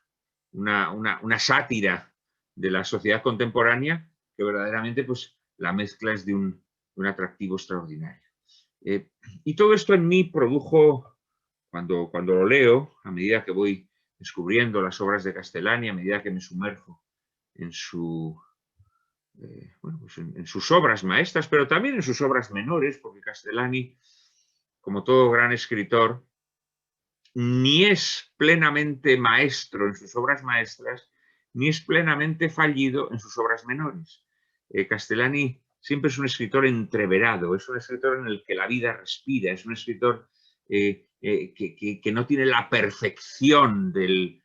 sátira de la sociedad contemporánea que verdaderamente pues, la mezcla es de un atractivo extraordinario. Y todo esto en mí produjo, cuando lo leo, a medida que voy descubriendo las obras de Castellani, a medida que me sumerjo en pues en sus obras maestras, pero también en sus obras menores, porque Castellani, como todo gran escritor, ni es plenamente maestro en sus obras maestras, ni es plenamente fallido en sus obras menores. Castellani siempre es un escritor entreverado, es un escritor en el que la vida respira, es un escritor que no tiene la perfección del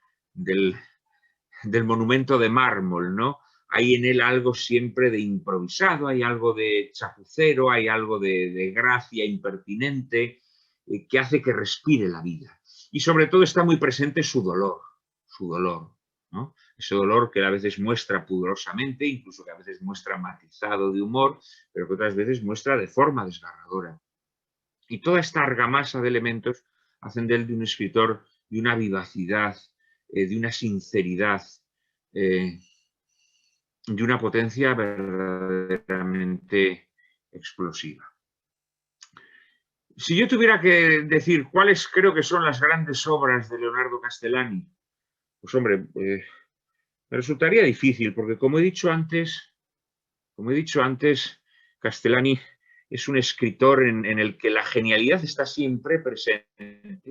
monumento de mármol, ¿no? Hay en él algo siempre de improvisado, hay algo de chapucero, hay algo de gracia impertinente que hace que respire la vida. Y sobre todo está muy presente su dolor, ¿no? Ese dolor que a veces muestra pudorosamente, incluso que a veces muestra matizado de humor, pero que otras veces muestra de forma desgarradora. Y toda esta argamasa de elementos hacen de él de un escritor de una vivacidad, de una sinceridad, de una potencia verdaderamente explosiva. Si yo tuviera que decir cuáles creo que son las grandes obras de Leonardo Castellani, pues hombre, me resultaría difícil, porque como he dicho antes, Castellani es un escritor en el que la genialidad está siempre presente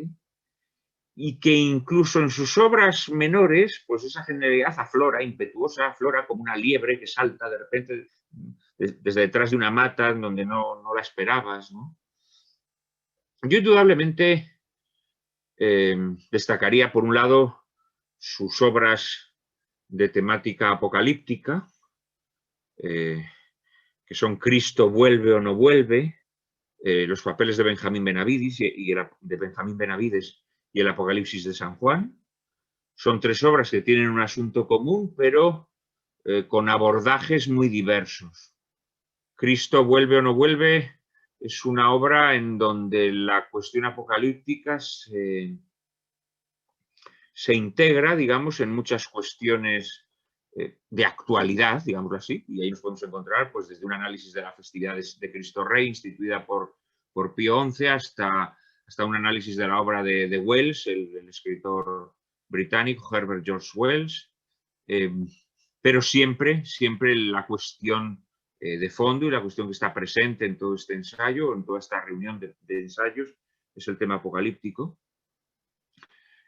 y que incluso en sus obras menores, pues esa genialidad aflora, impetuosa, aflora como una liebre que salta de repente desde detrás de una mata donde no la esperabas, ¿no? Yo indudablemente destacaría, por un lado, sus obras de temática apocalíptica, que son Cristo vuelve o no vuelve, los papeles de Benjamín Benavides y el Apocalipsis de San Juan. Son tres obras que tienen un asunto común, pero con abordajes muy diversos. Cristo vuelve o no vuelve es una obra en donde la cuestión apocalíptica se integra, digamos, en muchas cuestiones de actualidad, digámoslo así, y ahí nos podemos encontrar pues, desde un análisis de la festividad de Cristo Rey, instituida por Pío XI, hasta un análisis de la obra de Wells, el escritor británico Herbert George Wells, pero siempre la cuestión de fondo y la cuestión que está presente en todo este ensayo, en toda esta reunión de ensayos, es el tema apocalíptico.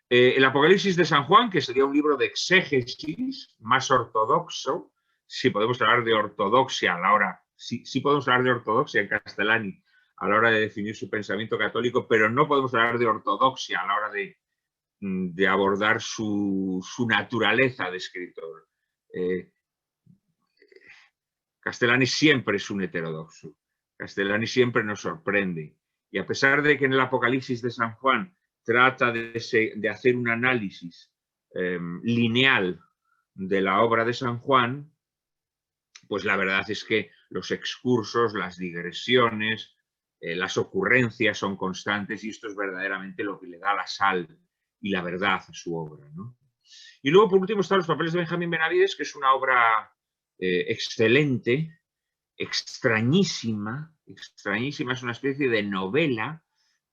El Apocalipsis de San Juan, que sería un libro de exégesis más ortodoxo, si podemos hablar de ortodoxia a la hora, sí podemos hablar de ortodoxia en Castellani a la hora de definir su pensamiento católico, pero no podemos hablar de ortodoxia a la hora de abordar su naturaleza de escritor. Castellani siempre es un heterodoxo. Castellani siempre nos sorprende. Y a pesar de que en el Apocalipsis de San Juan trata de hacer un análisis lineal de la obra de San Juan, pues la verdad es que los excursos, las digresiones, las ocurrencias son constantes y esto es verdaderamente lo que le da la sal y la verdad a su obra, ¿no? Y luego, por último, están los papeles de Benjamín Benavides, que es una obra excelente, extrañísima, es una especie de novela,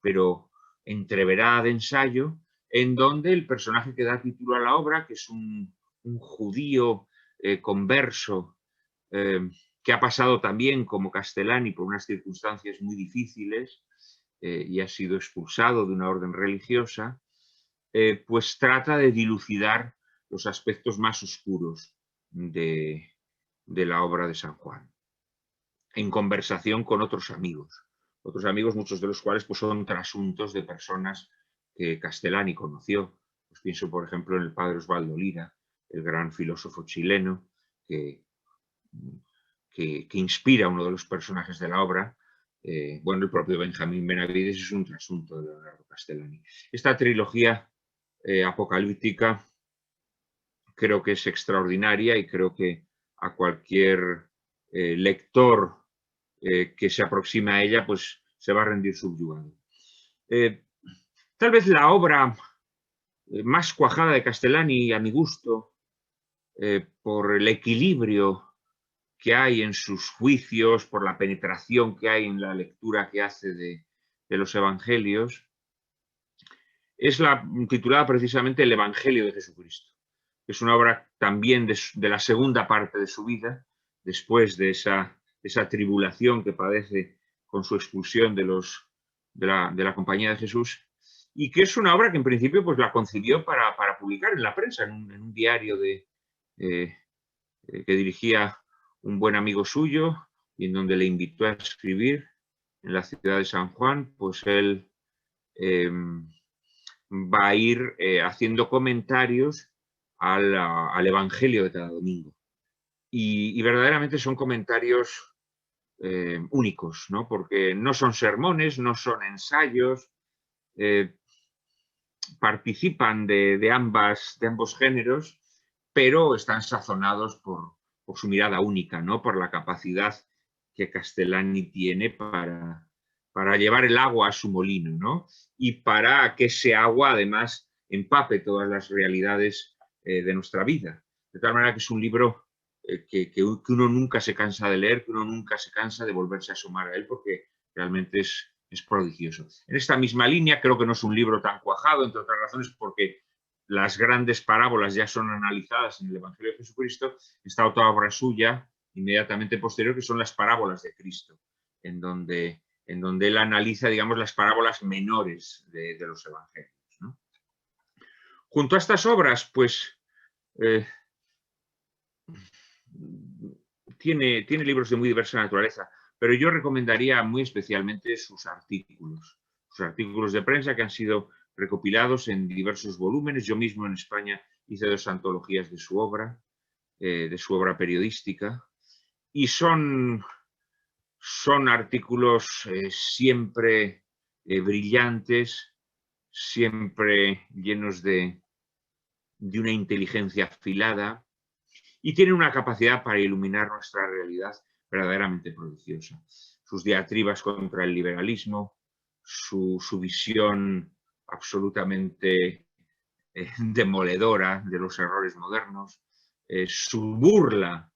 pero entreverada de ensayo, en donde el personaje que da título a la obra, que es un judío converso, que ha pasado también como Castellani por unas circunstancias muy difíciles y ha sido expulsado de una orden religiosa, pues trata de dilucidar los aspectos más oscuros de la obra de San Juan. en conversación con otros amigos, muchos de los cuales pues, son trasuntos de personas que Castellani conoció. Pues pienso, por ejemplo, en el padre Osvaldo Lira, el gran filósofo chileno que inspira a uno de los personajes de la obra. Bueno, el propio Benjamín Benavides es un trasunto de Leonardo Castellani. Esta trilogía apocalíptica creo que es extraordinaria y creo que a cualquier lector que se aproxime a ella, pues se va a rendir subyugado. Tal vez la obra más cuajada de Castellani, a mi gusto, por el equilibrio que hay en sus juicios, por la penetración que hay en la lectura que hace de los evangelios, es la titulada precisamente El Evangelio de Jesucristo. Es una obra también de la segunda parte de su vida, después de esa tribulación que padece con su expulsión de la compañía de Jesús, y que es una obra que en principio pues, la concibió para publicar en la prensa, en un diario que dirigía un buen amigo suyo y en donde le invitó a escribir en la ciudad de San Juan, pues él va a ir haciendo comentarios al Evangelio de cada domingo. Y verdaderamente son comentarios únicos, ¿no? Porque no son sermones, no son ensayos, participan de ambos géneros, pero están sazonados por su mirada única, ¿no? Por la capacidad que Castellani tiene para llevar el agua a su molino, ¿no? Y para que ese agua, además, empape todas las realidades de nuestra vida. De tal manera que es un libro que uno nunca se cansa de leer, que uno nunca se cansa de volverse a asomar a él, porque realmente es prodigioso. En esta misma línea, creo que no es un libro tan cuajado, entre otras razones, porque las grandes parábolas ya son analizadas en el Evangelio de Jesucristo. Está otra obra suya, inmediatamente posterior, que son las parábolas de Cristo, en donde él analiza, digamos, las parábolas menores de los Evangelios, ¿no? Junto a estas obras, pues, tiene libros de muy diversa naturaleza, pero yo recomendaría muy especialmente sus artículos de prensa que han sido recopilados en diversos volúmenes. Yo mismo en España hice 2 antologías de su obra periodística, y son artículos siempre brillantes, siempre llenos de una inteligencia afilada, y tienen una capacidad para iluminar nuestra realidad verdaderamente prodigiosa. Sus diatribas contra el liberalismo, su visión absolutamente demoledora de los errores modernos, su burla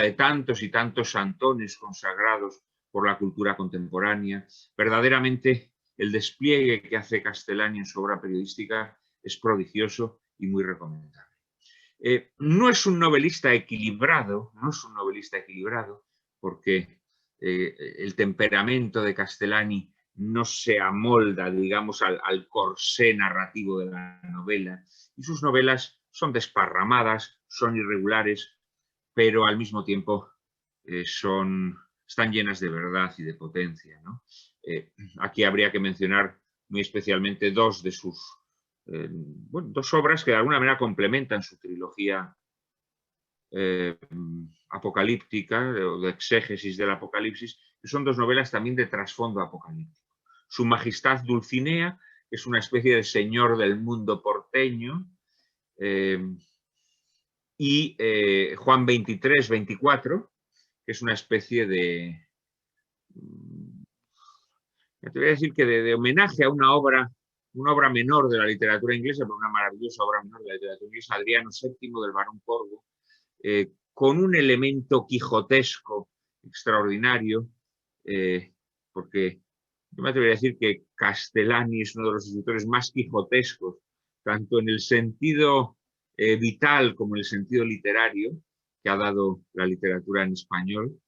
de tantos y tantos santones consagrados por la cultura contemporánea. Verdaderamente el despliegue que hace Castellani en su obra periodística es prodigioso y muy recomendable. No es un novelista equilibrado, porque el temperamento de Castellani no se amolda, digamos, al corsé narrativo de la novela, y sus novelas son desparramadas, son irregulares, pero al mismo tiempo están llenas de verdad y de potencia, ¿no? Aquí habría que mencionar muy especialmente dos de sus dos obras que de alguna manera complementan su trilogía apocalíptica, o de exégesis del Apocalipsis, que son 2 novelas también de trasfondo apocalíptico. Su Majestad Dulcinea, que es una especie de señor del mundo porteño, y Juan 23-24, que es una especie de, te voy a decir que de homenaje a una obra menor de la literatura inglesa, pero una maravillosa obra menor de la literatura inglesa, Adriano VII del Barón Corvo, con un elemento quijotesco extraordinario, porque yo me atrevería a decir que Castellani es uno de los escritores más quijotescos, tanto en el sentido vital como en el sentido literario que ha dado la literatura en español.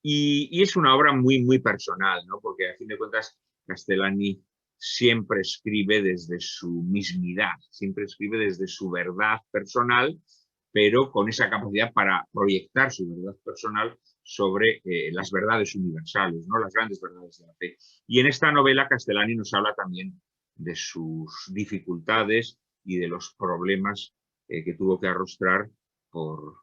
Y es una obra muy, muy personal, ¿no? Porque a fin de cuentas Castellani siempre escribe desde su mismidad, siempre escribe desde su verdad personal, pero con esa capacidad para proyectar su verdad personal sobre las verdades universales, ¿no? Las grandes verdades de la fe. Y en esta novela Castellani nos habla también de sus dificultades y de los problemas que tuvo que arrostrar por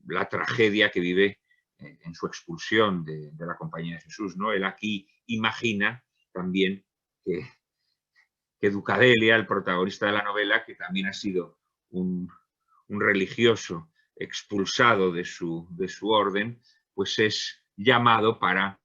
la tragedia que vive en su expulsión de la Compañía de Jesús, ¿no? Él aquí imagina también que Ducadelia, el protagonista de la novela, que también ha sido un religioso expulsado de su orden, pues es llamado para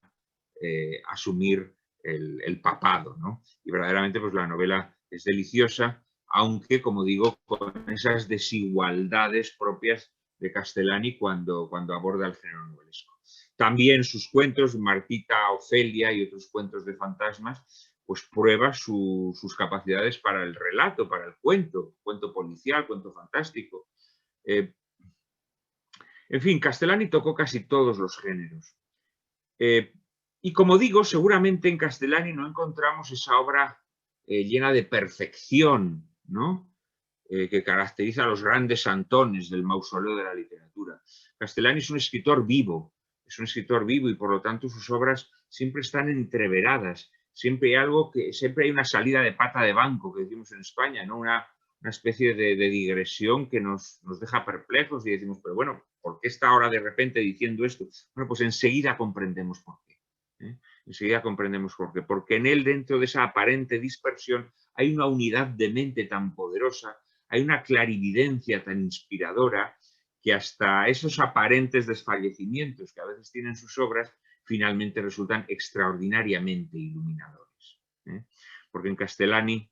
asumir el papado, ¿no? Y verdaderamente pues la novela es deliciosa, aunque, como digo, con esas desigualdades propias de Castellani cuando aborda el género novelesco. También sus cuentos, Martita, Ofelia y otros cuentos de fantasmas, pues prueba sus capacidades para el relato, para el cuento policial, cuento fantástico. En fin, Castellani tocó casi todos los géneros. Y como digo, seguramente en Castellani no encontramos esa obra llena de perfección, ¿no? Que caracteriza a los grandes Antones del mausoleo de la literatura. Castellani es un escritor vivo y por lo tanto sus obras siempre están entreveradas, siempre hay una salida de pata de banco, que decimos en España, ¿no? Una especie de digresión que nos deja perplejos y decimos, pero bueno, ¿por qué está ahora de repente diciendo esto? Bueno, pues enseguida comprendemos por qué. Enseguida comprendemos por qué. Porque en él, dentro de esa aparente dispersión, hay una unidad de mente tan poderosa, hay una clarividencia tan inspiradora, que hasta esos aparentes desfallecimientos que a veces tienen sus obras, finalmente resultan extraordinariamente iluminadores. Porque en Castellani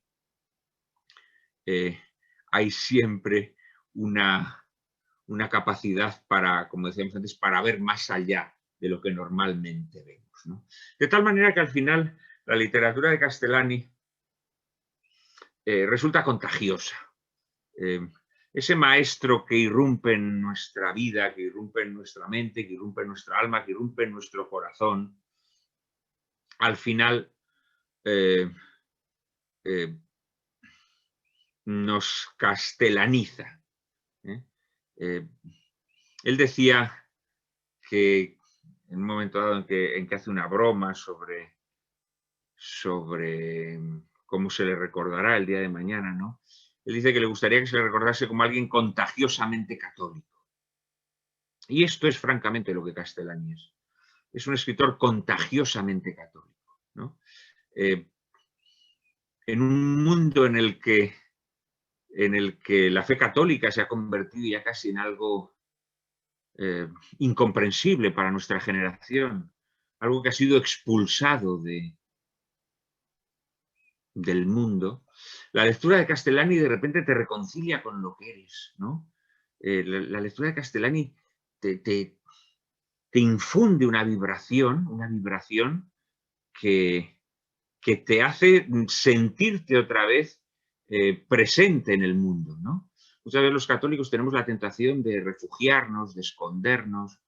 hay siempre una capacidad para, como decíamos antes, para ver más allá de lo que normalmente vemos, ¿no? De tal manera que al final la literatura de Castellani resulta contagiosa. Ese maestro que irrumpe en nuestra vida, que irrumpe en nuestra mente, que irrumpe en nuestra alma, que irrumpe en nuestro corazón, al final nos castellaniza. Él decía que en un momento dado en que hace una broma sobre cómo se le recordará el día de mañana, ¿no? Él dice que le gustaría que se le recordase como alguien contagiosamente católico. Y esto es francamente lo que Castellani es. Es un escritor contagiosamente católico, ¿no? En un mundo en el que la fe católica se ha convertido ya casi en algo incomprensible para nuestra generación, algo que ha sido expulsado del mundo, la lectura de Castellani de repente te reconcilia con lo que eres, ¿no? La lectura de Castellani te infunde una vibración que te hace sentirte otra vez presente en el mundo, ¿no? Muchas veces los católicos tenemos la tentación de refugiarnos, de escondernos,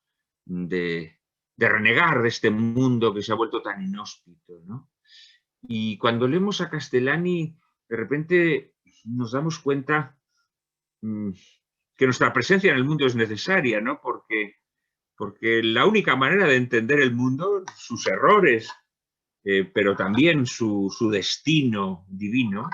de renegar de este mundo que se ha vuelto tan inhóspito, ¿no? Y cuando leemos a Castellani, de repente nos damos cuenta que nuestra presencia en el mundo es necesaria, ¿no? Porque la única manera de entender el mundo, sus errores, pero también su destino divino,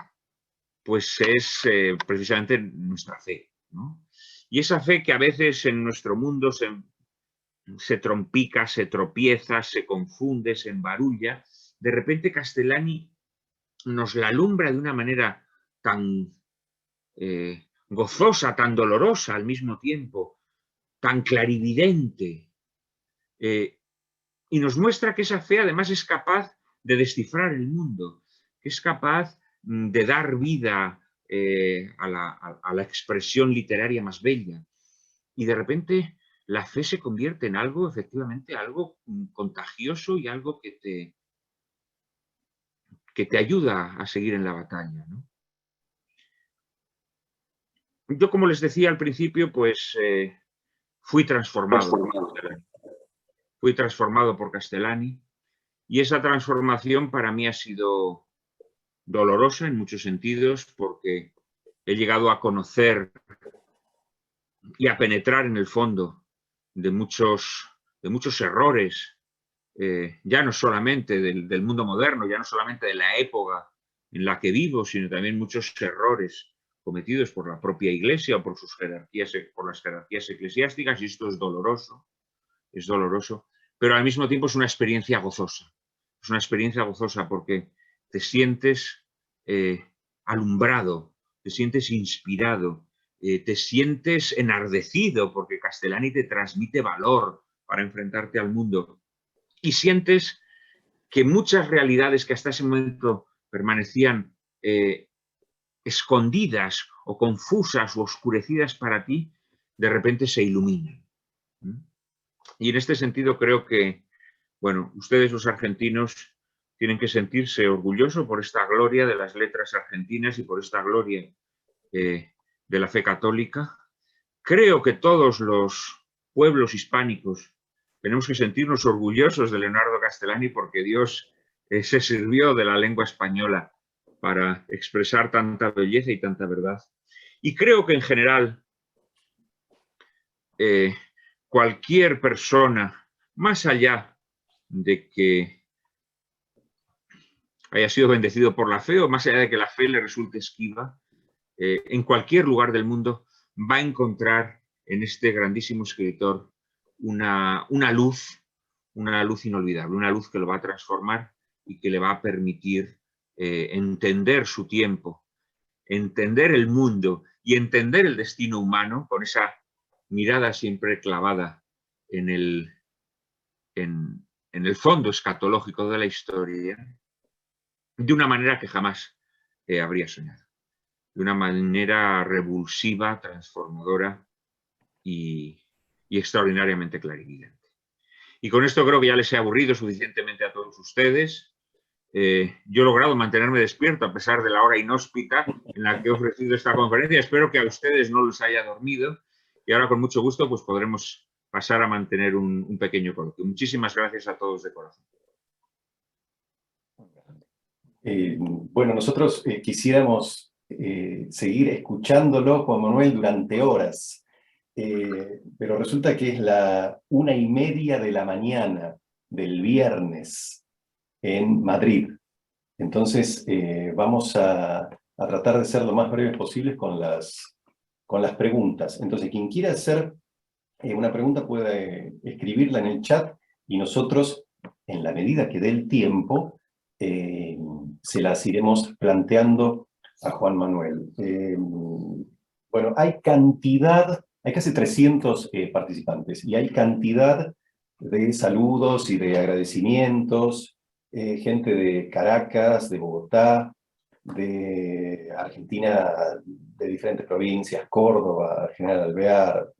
pues es precisamente nuestra fe, ¿no? Y esa fe que a veces en nuestro mundo se trompica, se tropieza, se confunde, se embarulla, de repente Castellani nos la alumbra de una manera tan gozosa, tan dolorosa al mismo tiempo, tan clarividente, y nos muestra que esa fe además es capaz de descifrar el mundo, que es capaz de dar vida a la expresión literaria más bella. Y de repente la fe se convierte en algo, efectivamente, algo contagioso y algo que te ayuda a seguir en la batalla, ¿no? Yo, como les decía al principio, pues fui transformado por Castellani, y esa transformación para mí ha sido dolorosa en muchos sentidos, porque he llegado a conocer y a penetrar en el fondo de muchos errores, ya no solamente del mundo moderno, ya no solamente de la época en la que vivo, sino también muchos errores cometidos por la propia Iglesia o por sus jerarquías, por las jerarquías eclesiásticas, y esto es doloroso, pero al mismo tiempo es una experiencia gozosa. Es una experiencia gozosa porque te sientes alumbrado, te sientes inspirado, te sientes enardecido porque Castellani te transmite valor para enfrentarte al mundo y sientes que muchas realidades que hasta ese momento permanecían escondidas o confusas o oscurecidas para ti, de repente se iluminan. Y en este sentido creo que, bueno, ustedes los argentinos tienen que sentirse orgullosos por esta gloria de las letras argentinas y por esta gloria de la fe católica. Creo que todos los pueblos hispánicos tenemos que sentirnos orgullosos de Leonardo Castellani porque Dios se sirvió de la lengua española para expresar tanta belleza y tanta verdad. Y creo que en general cualquier persona, más allá de que haya sido bendecido por la fe o más allá de que la fe le resulte esquiva, en cualquier lugar del mundo va a encontrar en este grandísimo escritor una luz inolvidable, una luz que lo va a transformar y que le va a permitir entender su tiempo, entender el mundo y entender el destino humano con esa mirada siempre clavada en el fondo escatológico de la historia, de una manera que jamás habría soñado, de una manera revulsiva, transformadora y extraordinariamente clarividente. Y con esto creo que ya les he aburrido suficientemente a todos ustedes. Yo he logrado mantenerme despierto a pesar de la hora inhóspita en la que he ofrecido esta conferencia. Espero que a ustedes no les haya dormido y ahora con mucho gusto pues podremos pasar a mantener un pequeño coloquio. Muchísimas gracias a todos de corazón. Bueno, nosotros quisiéramos seguir escuchándolo, Juan Manuel, durante horas, pero resulta que es la 1:30 de la mañana del viernes en Madrid. Entonces vamos a tratar de ser lo más breves posibles con las preguntas. Entonces, quien quiera hacer una pregunta puede escribirla en el chat y nosotros, en la medida que dé el tiempo, se las iremos planteando a Juan Manuel. Bueno, hay casi 300 participantes y hay cantidad de saludos y de agradecimientos, gente de Caracas, de Bogotá, de Argentina, de diferentes provincias, Córdoba, General Alvear,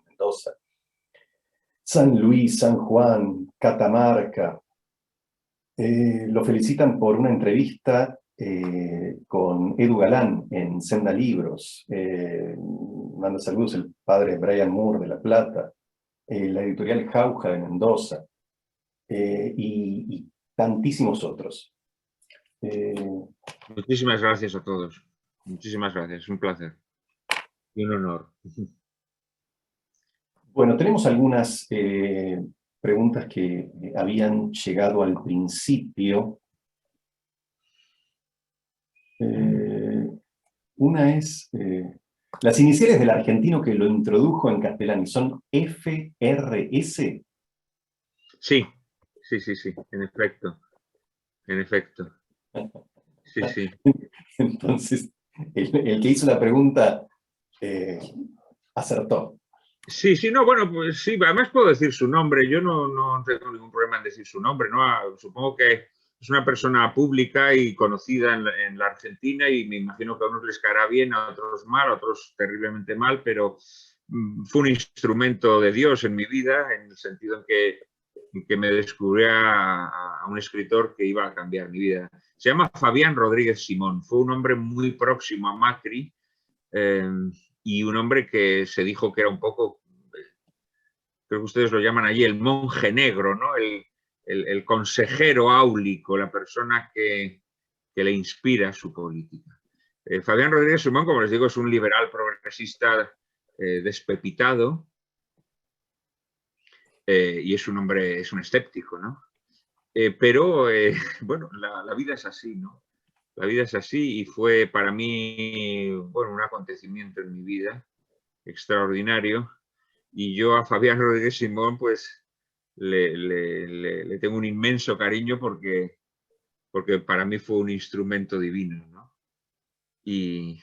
Mendoza, San Luis, San Juan, Catamarca. Lo felicitan por una entrevista con Edu Galán en Senda Libros. Manda saludos el padre Brian Moore de La Plata, la editorial Jauja de Mendoza y tantísimos otros. Muchísimas gracias a todos. Muchísimas gracias. Es un placer y un honor. Bueno, tenemos algunas preguntas que habían llegado al principio. Una es, las iniciales del argentino que lo introdujo en Castellani son FRS. Sí, en efecto. En efecto. Sí. Entonces, el que hizo la pregunta acertó. Sí, no, bueno, pues sí, además puedo decir su nombre, yo no tengo ningún problema en decir su nombre, ¿no? Supongo que es una persona pública y conocida en la Argentina y me imagino que a unos les caerá bien, a otros mal, a otros terriblemente mal, pero fue un instrumento de Dios en mi vida, en el sentido en que me descubrió a un escritor que iba a cambiar mi vida. Se llama Fabián Rodríguez Simón, fue un hombre muy próximo a Macri, y un hombre que se dijo que era un poco, creo que ustedes lo llaman allí, el monje negro, ¿no? El consejero áulico, la persona que le inspira su política. Fabián Rodríguez Simón, como les digo, es un liberal progresista despepitado, y es un hombre, es un escéptico, ¿no? Pero bueno, la vida es así, ¿no? La vida es así y fue para mí, bueno, un acontecimiento en mi vida extraordinario. Y yo a Fabián Rodríguez Simón, pues le tengo un inmenso cariño porque para mí fue un instrumento divino, ¿no? Y,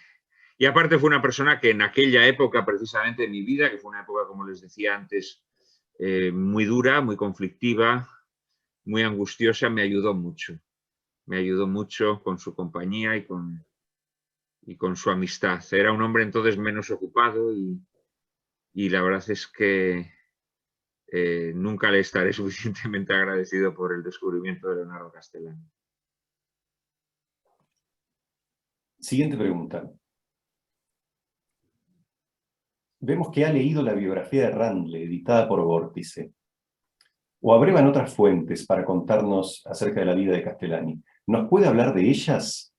y aparte fue una persona que en aquella época, precisamente de mi vida, que fue una época, como les decía antes, muy dura, muy conflictiva, muy angustiosa, me ayudó mucho. Me ayudó mucho con su compañía y con su amistad. Era un hombre entonces menos ocupado y la verdad es que nunca le estaré suficientemente agradecido por el descubrimiento de Leonardo Castellani. Siguiente pregunta. Vemos que ha leído la biografía de Randle, editada por Vórtice. ¿O abrevan otras fuentes para contarnos acerca de la vida de Castellani? ¿Nos puede hablar de ellas?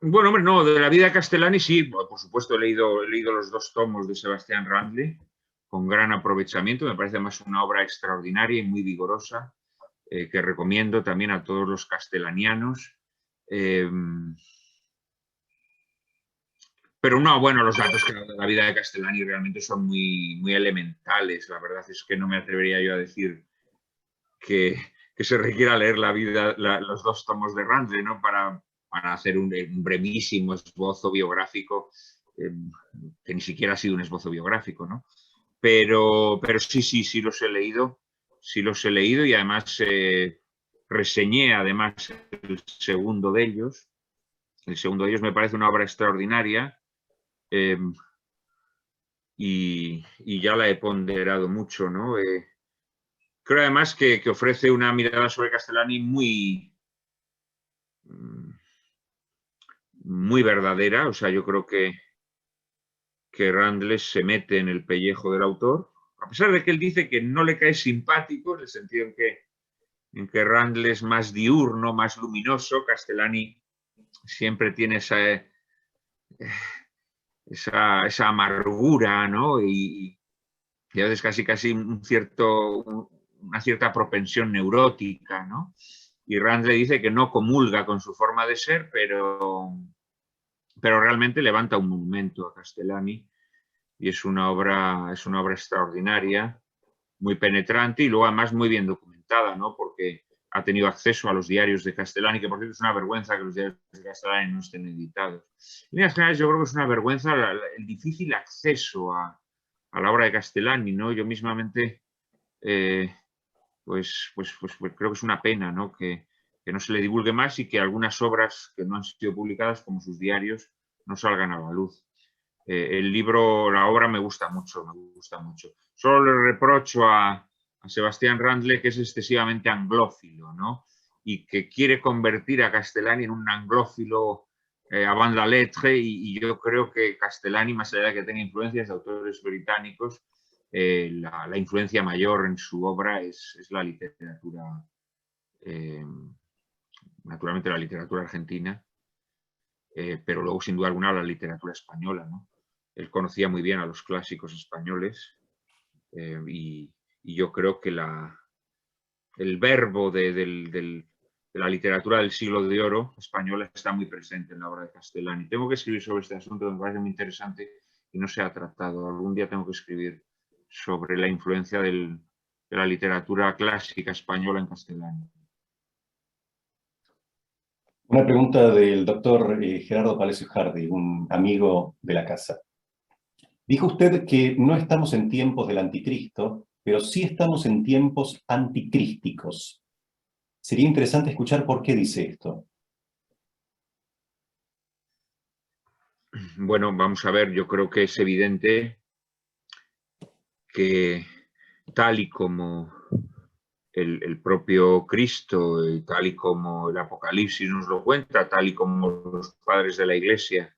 Bueno, hombre, no, de la vida de Castellani sí, por supuesto he leído los 2 tomos de Sebastián Randle con gran aprovechamiento, me parece más una obra extraordinaria y muy vigorosa, que recomiendo también a todos los castellanianos. Pero no, bueno, los datos que da de la vida de Castellani realmente son muy elementales. La verdad es que no me atrevería yo a decir que se requiera leer la vida, los 2 tomos de Randle, ¿no? Para hacer un brevísimo esbozo biográfico, que ni siquiera ha sido un esbozo biográfico, ¿no? Pero sí los he leído, y además reseñé además el segundo de ellos. El segundo de ellos me parece una obra extraordinaria. Y ya la he ponderado mucho, ¿no? Creo además que ofrece una mirada sobre Castellani muy verdadera. O sea, yo creo que Randle se mete en el pellejo del autor, a pesar de que él dice que no le cae simpático, en el sentido en que Randle es más diurno, más luminoso. Castellani siempre tiene esa amargura, ¿no? Y a veces casi una cierta propensión neurótica, ¿no? Y Randle dice que no comulga con su forma de ser, pero realmente levanta un monumento a Castellani y es una obra extraordinaria, muy penetrante y luego además muy bien documentada, ¿no? Porque ha tenido acceso a los diarios de Castellani, que por cierto es una vergüenza que los diarios de Castellani no estén editados. En líneas generales yo creo que es una vergüenza el difícil acceso a la obra de Castellani, ¿no? Yo mismamente, pues creo que es una pena, ¿no? Que no se le divulgue más y que algunas obras que no han sido publicadas, como sus diarios, no salgan a la luz. El libro, la obra me gusta mucho, Solo le reprocho a Sebastián Randle que es excesivamente anglófilo, ¿no? Y que quiere convertir a Castellani en un anglófilo avant la lettre, y yo creo que Castellani, más allá de que tenga influencias de autores británicos, la influencia mayor en su obra es la literatura, naturalmente la literatura argentina, pero luego sin duda alguna la literatura española, ¿no? Él conocía muy bien a los clásicos españoles, y yo creo que el verbo de la literatura del siglo de oro española está muy presente en la obra de Castellani. Tengo que escribir sobre este asunto, me parece muy interesante y no se ha tratado. Algún día tengo que escribir sobre la influencia de la literatura clásica española en Castellani. Una pregunta del doctor Gerardo Palacios Hardy, un amigo de la casa. Dijo usted que no estamos en tiempos del anticristo, pero sí estamos en tiempos anticrísticos. Sería interesante escuchar por qué dice esto. Bueno, vamos a ver, yo creo que es evidente que tal y como el propio Cristo, y tal y como el Apocalipsis nos lo cuenta, tal y como los padres de la Iglesia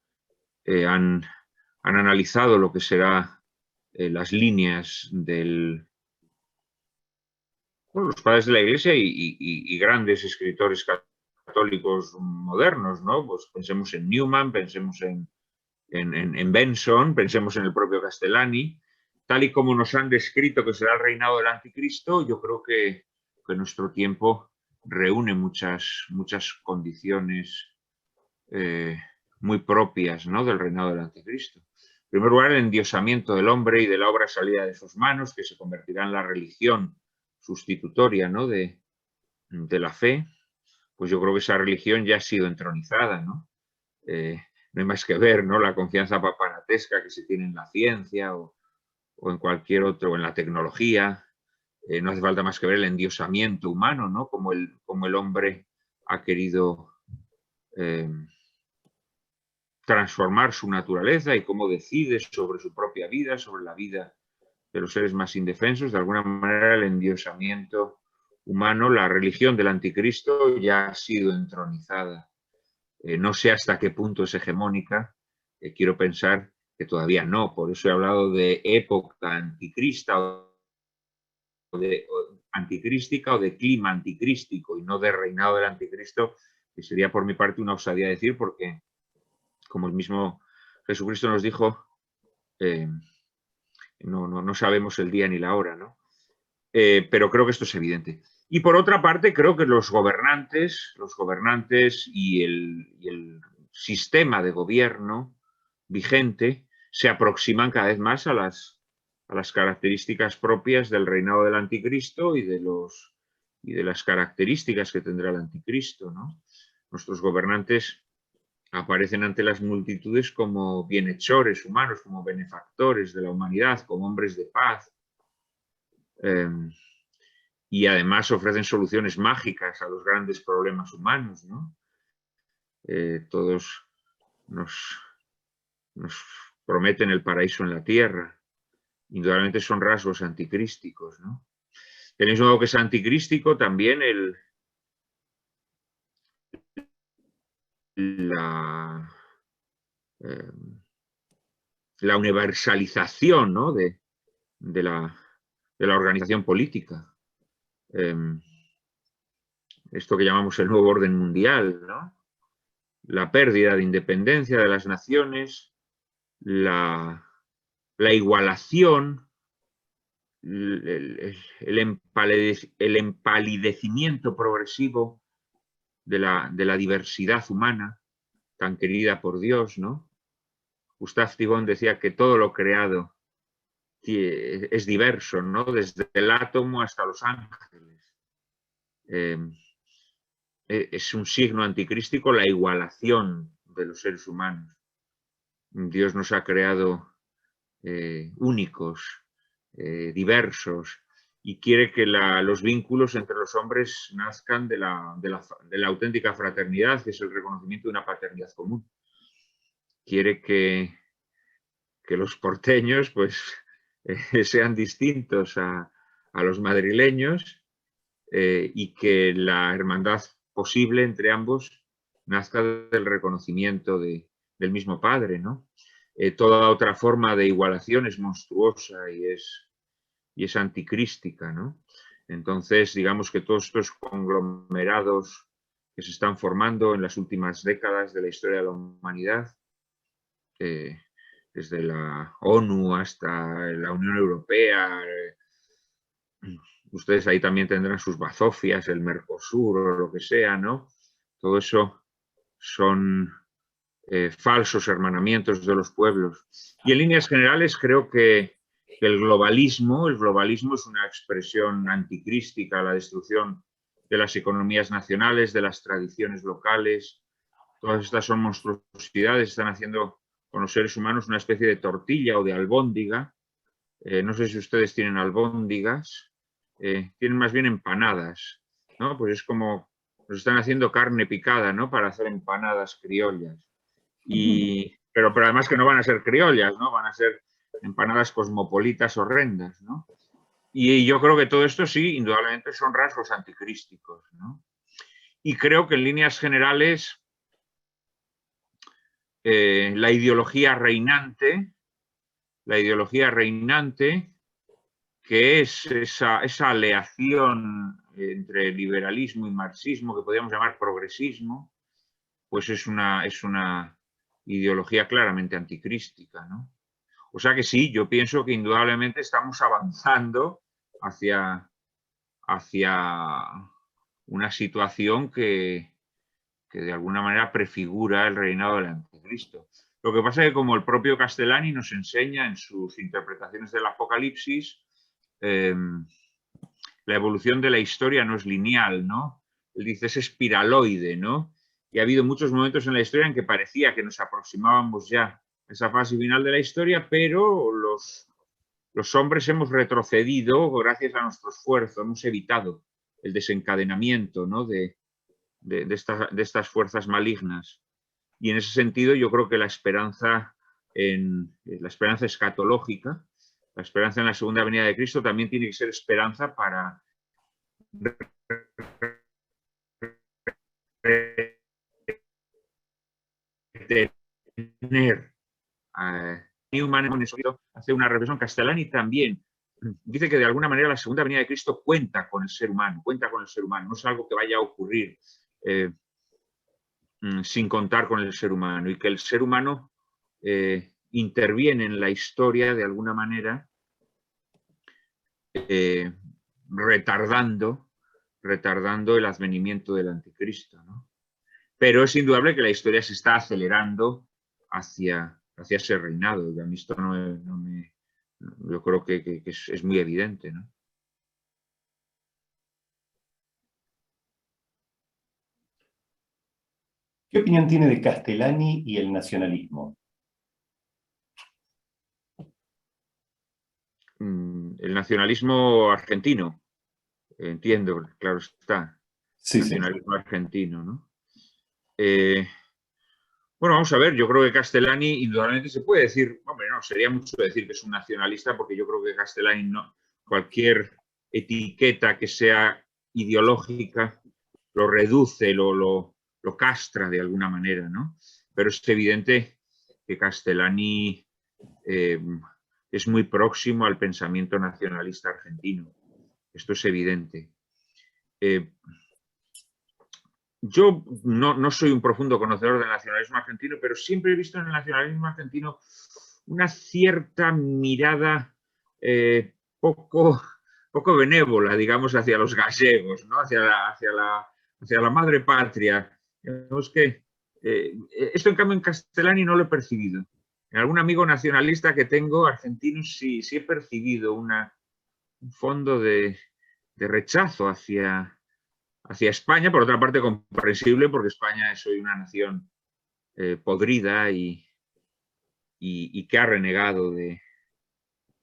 han analizado lo que será las líneas los padres de la Iglesia y grandes escritores católicos modernos, ¿no? Pues pensemos en Newman, pensemos en Benson, pensemos en el propio Castellani. tal y como nos han descrito que será el reinado del anticristo, yo creo que nuestro tiempo reúne muchas condiciones muy propias, ¿no?, del reinado del anticristo. En primer lugar, el endiosamiento del hombre y de la obra salida de sus manos, que se convertirá en la religión sustitutoria, ¿no?, de la fe. Pues yo creo que esa religión ya ha sido entronizada, ¿no? No hay más que ver, ¿no?, la confianza papanatesca que se tiene en la ciencia o en cualquier otro, o en la tecnología. No hace falta más que ver el endiosamiento humano, ¿no?, como el hombre ha querido transformar su naturaleza y cómo decide sobre su propia vida, sobre la vida de los seres más indefensos. De alguna manera, el endiosamiento humano, la religión del anticristo ya ha sido entronizada. No sé hasta qué punto es hegemónica, quiero pensar que todavía no, por eso he hablado de época anticrista anticrística o de clima anticrístico y no de reinado del anticristo, que sería por mi parte una osadía decir, porque como el mismo Jesucristo nos dijo, no sabemos el día ni la hora, ¿no? Pero creo que esto es evidente. Y por otra parte, creo que los gobernantes y el sistema de gobierno vigente se aproximan cada vez más a las características propias del reinado del anticristo y de las características que tendrá el anticristo, ¿no? Nuestros gobernantes aparecen ante las multitudes como bienhechores humanos, como benefactores de la humanidad, como hombres de paz. Y además ofrecen soluciones mágicas a los grandes problemas humanos, ¿no? Todos nos prometen el paraíso en la tierra. Indudablemente son rasgos anticrísticos, ¿no? Del mismo modo que es anticrístico también la universalización, ¿no?, de la organización política. Esto que llamamos el nuevo orden mundial, ¿no? La pérdida de independencia de las naciones, la igualación, el empalidecimiento progresivo de la diversidad humana, tan querida por Dios, ¿no? Gustave Thibon decía que todo lo creado es diverso, ¿no?, desde el átomo hasta los ángeles. Es un signo anticrístico la igualación de los seres humanos. Dios nos ha creado únicos, diversos, y quiere que los vínculos entre los hombres nazcan de la auténtica fraternidad, que es el reconocimiento de una paternidad común. Quiere que los porteños pues sean distintos a los madrileños, y que la hermandad posible entre ambos nazca del reconocimiento del mismo Padre, ¿no? Toda otra forma de igualación es monstruosa y es anticrística, ¿no? Entonces, digamos que todos estos conglomerados que se están formando en las últimas décadas de la historia de la humanidad, desde la ONU hasta la Unión Europea, ustedes ahí también tendrán sus bazofias, el Mercosur o lo que sea, ¿no? Todo eso son falsos hermanamientos de los pueblos. Y en líneas generales creo que el globalismo es una expresión anticrística, la destrucción de las economías nacionales, de las tradiciones locales. Todas estas son monstruosidades, están haciendo con los seres humanos una especie de tortilla o de albóndiga. No sé si ustedes tienen albóndigas, tienen más bien empanadas, ¿no? Pues es como nos están haciendo carne picada, ¿no?, para hacer empanadas criollas. Pero además que no van a ser criollas, ¿no? Van a ser empanadas cosmopolitas horrendas, ¿no? Y yo creo que todo esto sí, indudablemente son rasgos anticrísticos, ¿no? Y creo que en líneas generales la ideología reinante, que es esa aleación entre liberalismo y marxismo, que podríamos llamar progresismo, pues es una ideología claramente anticrística, ¿no? O sea que sí, yo pienso que indudablemente estamos avanzando hacia una situación que de alguna manera prefigura el reinado del anticristo. Lo que pasa es que, como el propio Castellani nos enseña en sus interpretaciones del Apocalipsis, la evolución de la historia no es lineal, ¿no? Él dice, es espiraloide, ¿no? Y ha habido muchos momentos en la historia en que parecía que nos aproximábamos ya a esa fase final de la historia, pero los hombres hemos retrocedido gracias a nuestro esfuerzo, hemos evitado el desencadenamiento, ¿no? de estas fuerzas malignas. Y en ese sentido yo creo que la esperanza escatológica, la esperanza en la segunda venida de Cristo, también tiene que ser esperanza para tener Newman hace una reflexión. Castellani también dice que de alguna manera la segunda venida de Cristo cuenta con el ser humano, no es algo que vaya a ocurrir sin contar con el ser humano, y que el ser humano interviene en la historia de alguna manera, retardando el advenimiento del anticristo, ¿no? Pero es indudable que la historia se está acelerando hacia ese reinado. Y a mí esto yo creo que es muy evidente, ¿no? ¿Qué opinión tiene de Castellani y el nacionalismo? El nacionalismo argentino, entiendo, claro está. Sí, Nacionalismo argentino, ¿no? Bueno, vamos a ver, yo creo que Castellani indudablemente se puede decir, hombre, no, sería mucho decir que es un nacionalista, porque yo creo que Castellani no, cualquier etiqueta que sea ideológica lo reduce, lo castra de alguna manera, ¿no? Pero es evidente que Castellani es muy próximo al pensamiento nacionalista argentino. Esto es evidente. Yo no soy un profundo conocedor del nacionalismo argentino, pero siempre he visto en el nacionalismo argentino una cierta mirada poco benévola, digamos, hacia los gallegos, ¿no? hacia la madre patria. Digamos que esto, en cambio, en Castellani no lo he percibido. En algún amigo nacionalista que tengo argentino sí he percibido un fondo de rechazo hacia España, por otra parte comprensible, porque España es hoy una nación podrida y que ha renegado de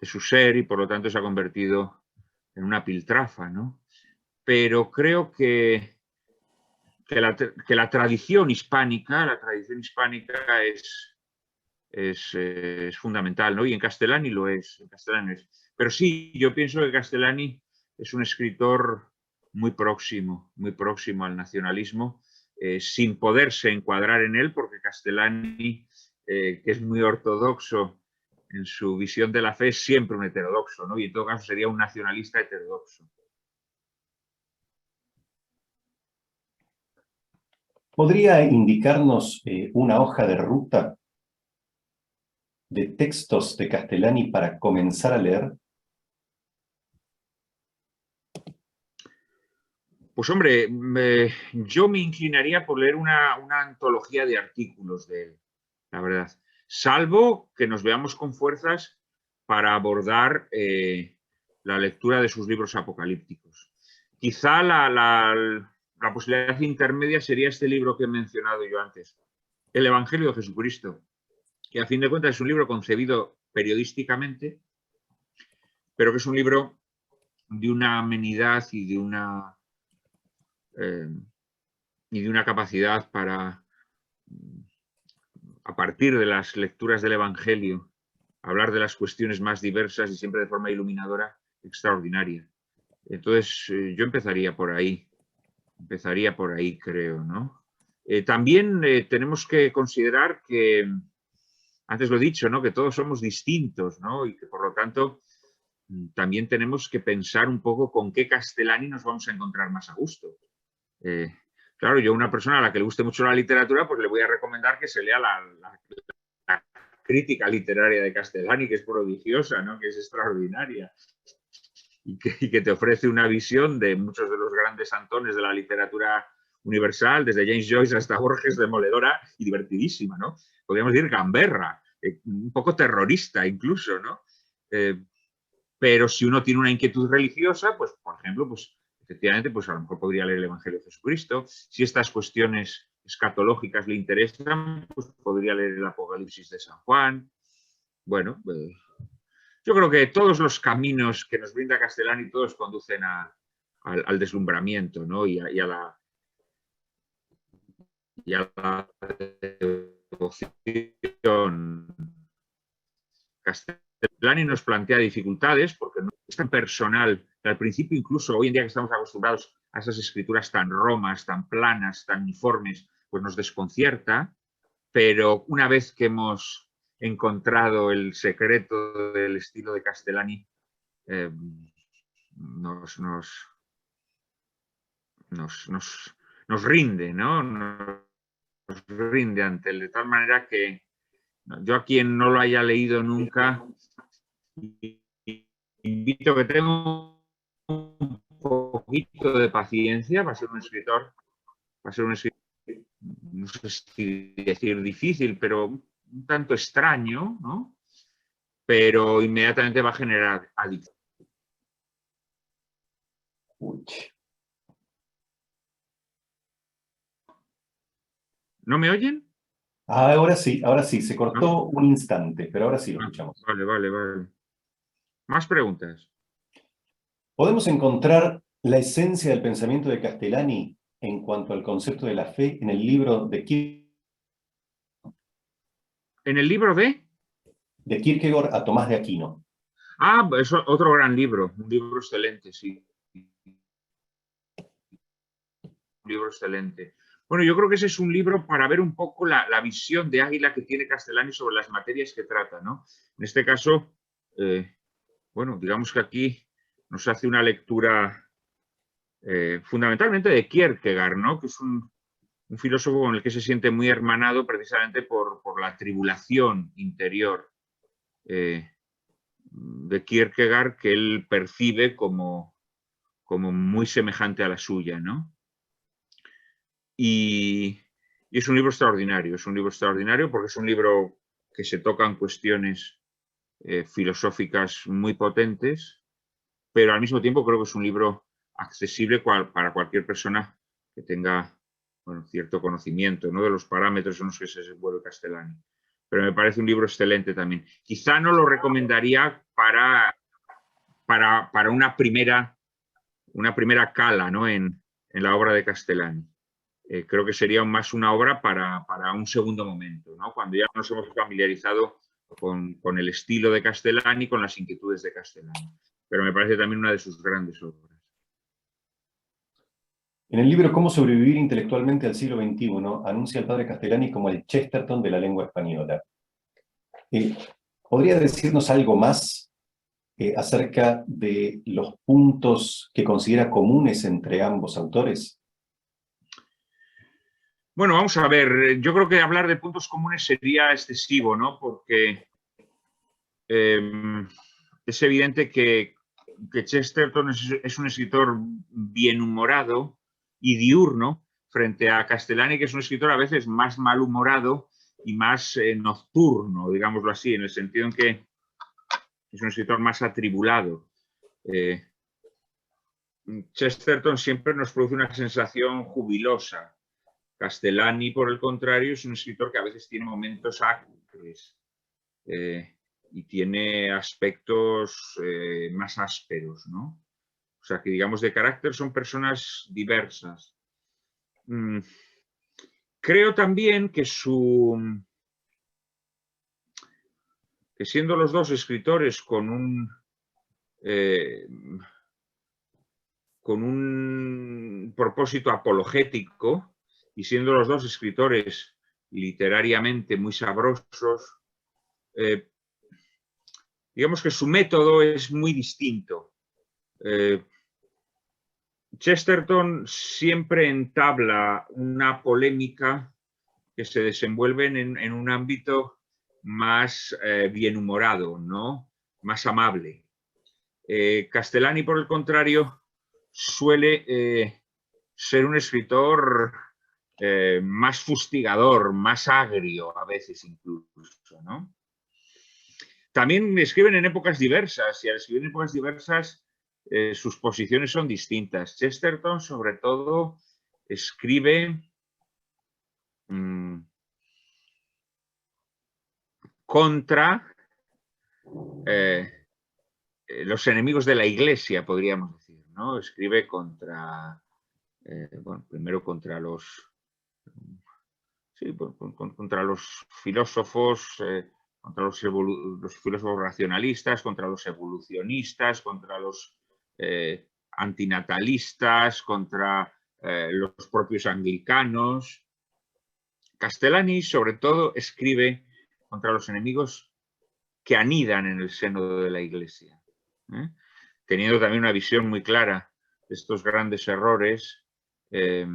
su ser, y por lo tanto se ha convertido en una piltrafa, ¿no? Pero creo que la tradición hispánica es fundamental, ¿no? Y en Castellani lo es. Pero sí, yo pienso que Castellani es un escritor muy próximo al nacionalismo, sin poderse encuadrar en él, porque Castellani, que es muy ortodoxo en su visión de la fe, es siempre un heterodoxo, ¿no? Y en todo caso sería un nacionalista heterodoxo. ¿Podría indicarnos una hoja de ruta de textos de Castellani para comenzar a leer? Pues hombre, yo me inclinaría por leer una antología de artículos de él, la verdad. Salvo que nos veamos con fuerzas para abordar la lectura de sus libros apocalípticos. Quizá la posibilidad intermedia sería este libro que he mencionado yo antes, El Evangelio de Jesucristo, que a fin de cuentas es un libro concebido periodísticamente, pero que es un libro de una amenidad y de una capacidad para, a partir de las lecturas del Evangelio, hablar de las cuestiones más diversas y siempre de forma iluminadora, extraordinaria. Entonces, yo empezaría por ahí, creo, ¿no? También tenemos que considerar que, antes lo he dicho, ¿no?, que todos somos distintos, ¿no? Y que, por lo tanto, también tenemos que pensar un poco con qué Castellani nos vamos a encontrar más a gusto. Claro, yo a una persona a la que le guste mucho la literatura, pues le voy a recomendar que se lea la crítica literaria de Castellani, que es prodigiosa, ¿no? Que es extraordinaria, y que te ofrece una visión de muchos de los grandes Antones de la literatura universal, desde James Joyce hasta Borges, demoledora y divertidísima, ¿no? Podríamos decir gamberra, un poco terrorista incluso, ¿no? Pero si uno tiene una inquietud religiosa, pues, por ejemplo, pues, efectivamente, pues a lo mejor podría leer el Evangelio de Jesucristo. Si estas cuestiones escatológicas le interesan, pues podría leer el Apocalipsis de San Juan. Bueno, yo creo que todos los caminos que nos brinda Castellani, todos conducen al deslumbramiento, ¿no? Y a la devoción. Castellani nos plantea dificultades porque no es tan personal. Al principio, incluso hoy en día que estamos acostumbrados a esas escrituras tan romas, tan planas, tan uniformes, pues nos desconcierta, pero una vez que hemos encontrado el secreto del estilo de Castellani, nos rinde, ¿no? Nos rinde ante él, de tal manera que yo a quien no lo haya leído nunca, invito a que tenga un poquito de paciencia. Va a ser un escritor, no sé si decir difícil, pero un tanto extraño, ¿no? Pero inmediatamente va a generar adicción. ¿No me oyen? Ahora sí, se cortó un instante, pero ahora sí lo escuchamos. Vale. ¿Más preguntas? ¿Podemos encontrar la esencia del pensamiento de Castellani en cuanto al concepto de la fe en el libro de ¿En el libro de Kierkegaard a Tomás de Aquino? Ah, es otro gran libro, un libro excelente, sí. Un libro excelente. Bueno, yo creo que ese es un libro para ver un poco la visión de águila que tiene Castellani sobre las materias que trata, ¿no? En este caso, bueno, digamos que aquí nos hace una lectura fundamentalmente de Kierkegaard, ¿no? Que es un filósofo con el que se siente muy hermanado precisamente por la tribulación interior de Kierkegaard, que él percibe como muy semejante a la suya, ¿no? Y es un libro extraordinario porque es un libro que se tocan cuestiones filosóficas muy potentes, pero al mismo tiempo creo que es un libro accesible para cualquier persona que tenga, bueno, cierto conocimiento, ¿no? De los parámetros en los que se desenvuelve Castellani. Pero me parece un libro excelente también. Quizá no lo recomendaría para una primera cala, ¿no? en la obra de Castellani. Creo que sería más una obra para un segundo momento, ¿no? Cuando ya nos hemos familiarizado con el estilo de Castellani, con las inquietudes de Castellani. Pero me parece también una de sus grandes obras. En el libro Cómo sobrevivir intelectualmente al siglo XXI, anuncia al padre Castellani como el Chesterton de la lengua española. ¿Podría decirnos algo más acerca de los puntos que considera comunes entre ambos autores? Bueno, vamos a ver. Yo creo que hablar de puntos comunes sería excesivo, ¿no? Porque es evidente que Chesterton es un escritor bienhumorado y diurno frente a Castellani, que es un escritor a veces más malhumorado y más nocturno, digámoslo así, en el sentido en que es un escritor más atribulado. Chesterton siempre nos produce una sensación jubilosa. Castellani, por el contrario, es un escritor que a veces tiene momentos acres y tiene aspectos más ásperos, ¿no? O sea, que digamos de carácter son personas diversas. Creo también que siendo los dos escritores con un propósito apologético y siendo los dos escritores literariamente muy sabrosos, digamos que su método es muy distinto. Chesterton siempre entabla una polémica que se desenvuelve en un ámbito más bienhumorado, ¿no? Más amable. Castellani, por el contrario, suele ser un escritor más fustigador, más agrio, a veces incluso, ¿no? También escriben en épocas diversas, y al escribir en épocas diversas sus posiciones son distintas. Chesterton, sobre todo, escribe contra los enemigos de la Iglesia, podríamos decir, ¿no? Escribe contra, bueno, primero contra los, sí, contra los filósofos, contra los filósofos racionalistas, contra los evolucionistas, contra los antinatalistas, contra los propios anglicanos. Castellani, sobre todo, escribe contra los enemigos que anidan en el seno de la Iglesia, teniendo también una visión muy clara de estos grandes errores que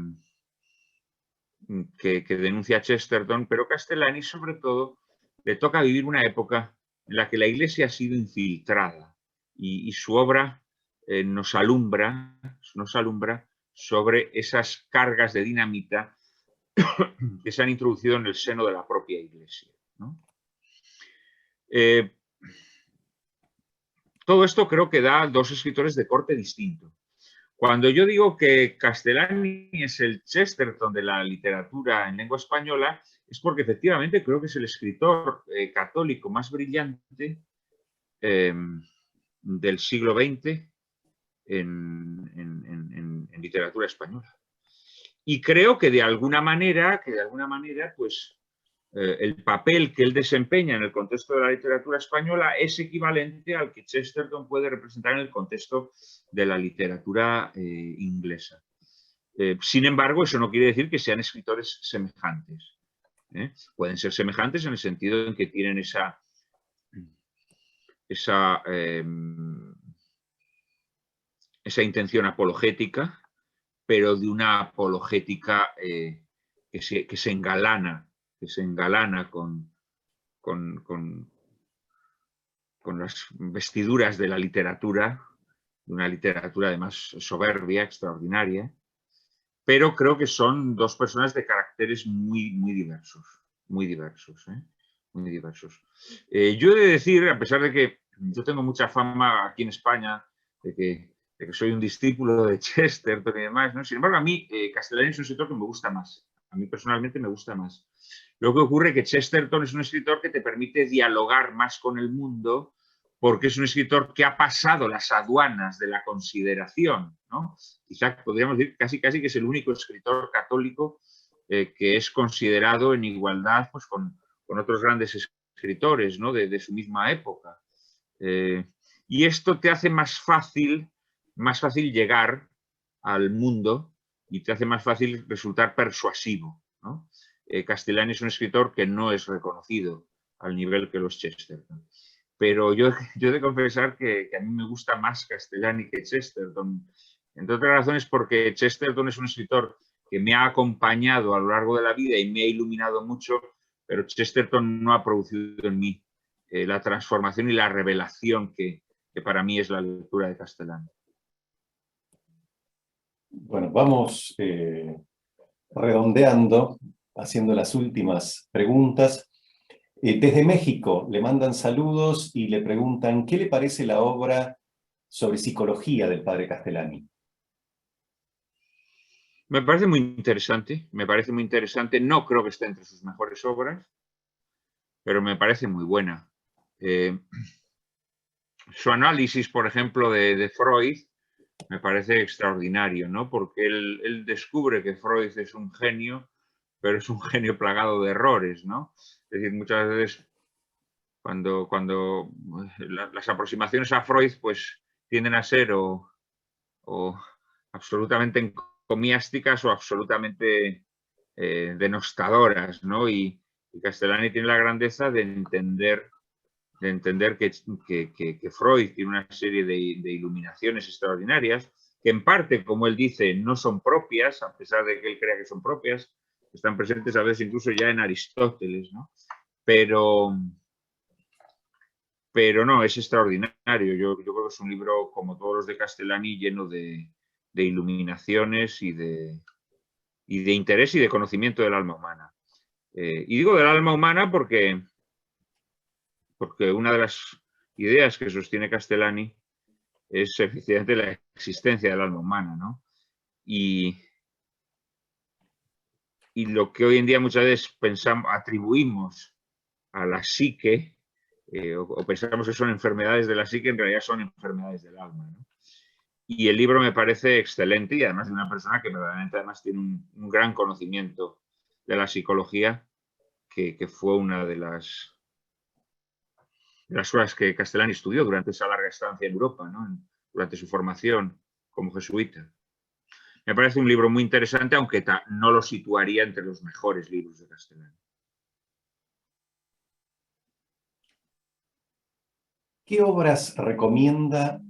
denuncia Chesterton, pero Castellani, sobre todo, le toca vivir una época en la que la Iglesia ha sido infiltrada y su obra nos alumbra sobre esas cargas de dinamita que se han introducido en el seno de la propia Iglesia, ¿no? Todo esto creo que da dos escritores de corte distinto. Cuando yo digo que Castellani es el Chesterton de la literatura en lengua española, es porque efectivamente creo que es el escritor católico más brillante del siglo XX en literatura española. Y creo que de alguna manera, pues el papel que él desempeña en el contexto de la literatura española es equivalente al que Chesterton puede representar en el contexto de la literatura inglesa. Sin embargo, eso no quiere decir que sean escritores semejantes. Pueden ser semejantes en el sentido en que tienen esa intención apologética, pero de una apologética que se engalana con las vestiduras de la literatura, de una literatura además soberbia, extraordinaria, pero creo que son dos personas de caracteres muy diversos, muy diversos. Yo he de decir, a pesar de que yo tengo mucha fama aquí en España, de que soy un discípulo de Chesterton y demás, ¿no? Sin embargo, a mí Castellani es un escritor que me gusta más. A mí personalmente me gusta más. Lo que ocurre es que Chesterton es un escritor que te permite dialogar más con el mundo, porque es un escritor que ha pasado las aduanas de la consideración, ¿no? Quizá podríamos decir casi que es el único escritor católico que es considerado en igualdad pues, con otros grandes escritores, ¿no? de su misma época. Y esto te hace más fácil llegar al mundo y te hace más fácil resultar persuasivo, ¿no? Castellani es un escritor que no es reconocido al nivel que los Chesterton. Pero yo he de confesar que a mí me gusta más Castellani que Chesterton, entre otras razones porque Chesterton es un escritor que me ha acompañado a lo largo de la vida y me ha iluminado mucho, pero Chesterton no ha producido en mí la transformación y la revelación que para mí es la lectura de Castellani. Bueno, vamos redondeando, haciendo las últimas preguntas. Desde México le mandan saludos y le preguntan ¿qué le parece la obra sobre psicología del padre Castellani? Me parece muy interesante, No creo que esté entre sus mejores obras, pero me parece muy buena. Su análisis, por ejemplo, de Freud me parece extraordinario, ¿no? Porque él descubre que Freud es un genio, pero es un genio plagado de errores, ¿no? Es decir, muchas veces cuando las aproximaciones a Freud pues tienden a ser o absolutamente encomiásticas o absolutamente denostadoras, ¿no? Y Castellani tiene la grandeza de entender que Freud tiene una serie de iluminaciones extraordinarias, que en parte, como él dice, no son propias, a pesar de que él crea que son propias, están presentes a veces incluso ya en Aristóteles, ¿no? Pero pero no, es extraordinario. Yo creo que es un libro, como todos los de Castellani, lleno de iluminaciones y de interés y de conocimiento del alma humana. Y digo del alma humana porque una de las ideas que sostiene Castellani es efectivamente la existencia del alma humana, ¿no? Y lo que hoy en día muchas veces atribuimos a la psique, o pensamos que son enfermedades de la psique, en realidad son enfermedades del alma, ¿no? Y el libro me parece excelente, y además de una persona que verdaderamente además tiene un gran conocimiento de la psicología, que fue una de las cosas que Castellani estudió durante esa larga estancia en Europa, ¿no? Durante su formación como jesuita. Me parece un libro muy interesante, aunque no lo situaría entre los mejores libros de Castellani. ¿Qué obras recomienda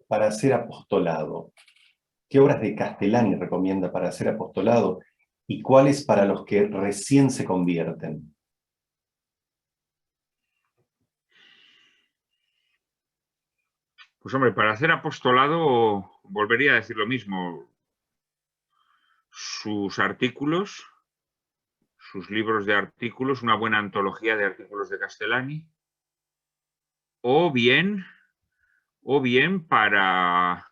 para hacer apostolado? ¿Qué obras de Castellani recomienda para hacer apostolado? ¿Y cuáles para los que recién se convierten? Pues hombre, para hacer apostolado volvería a decir lo mismo. Sus artículos, sus libros de artículos, una buena antología de artículos de Castellani, o bien para,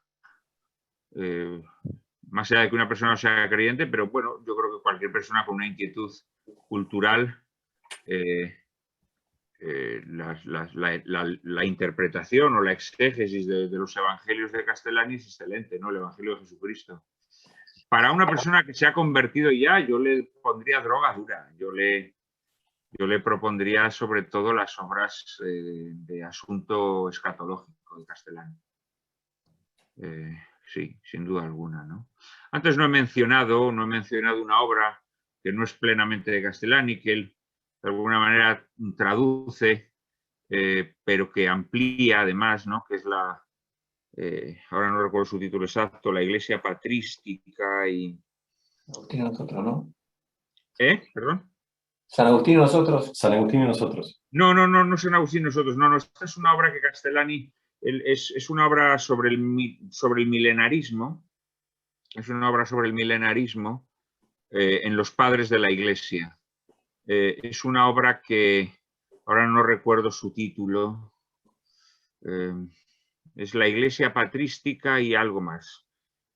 más allá de que una persona no sea creyente, pero bueno, yo creo que cualquier persona con una inquietud cultural, la interpretación o la exégesis de los evangelios de Castellani es excelente, ¿no? El Evangelio de Jesucristo. Para una persona que se ha convertido ya, yo le pondría droga dura. Yo le propondría sobre todo las obras de asunto escatológico de Castellani. Sí, sin duda alguna, ¿no? Antes no he mencionado una obra que no es plenamente de Castellani, que él de alguna manera traduce, pero que amplía además, ¿no? Que es ahora no recuerdo su título exacto, la Iglesia Patrística y... Agustín y nosotros, ¿no? ¿Perdón? San Agustín y nosotros. San Agustín y nosotros. No, San Agustín y nosotros, no, esta es una obra que Castellani es una obra sobre el milenarismo, es una obra sobre el milenarismo en los padres de la Iglesia. Es una obra que, ahora no recuerdo su título, es la Iglesia Patrística y algo más.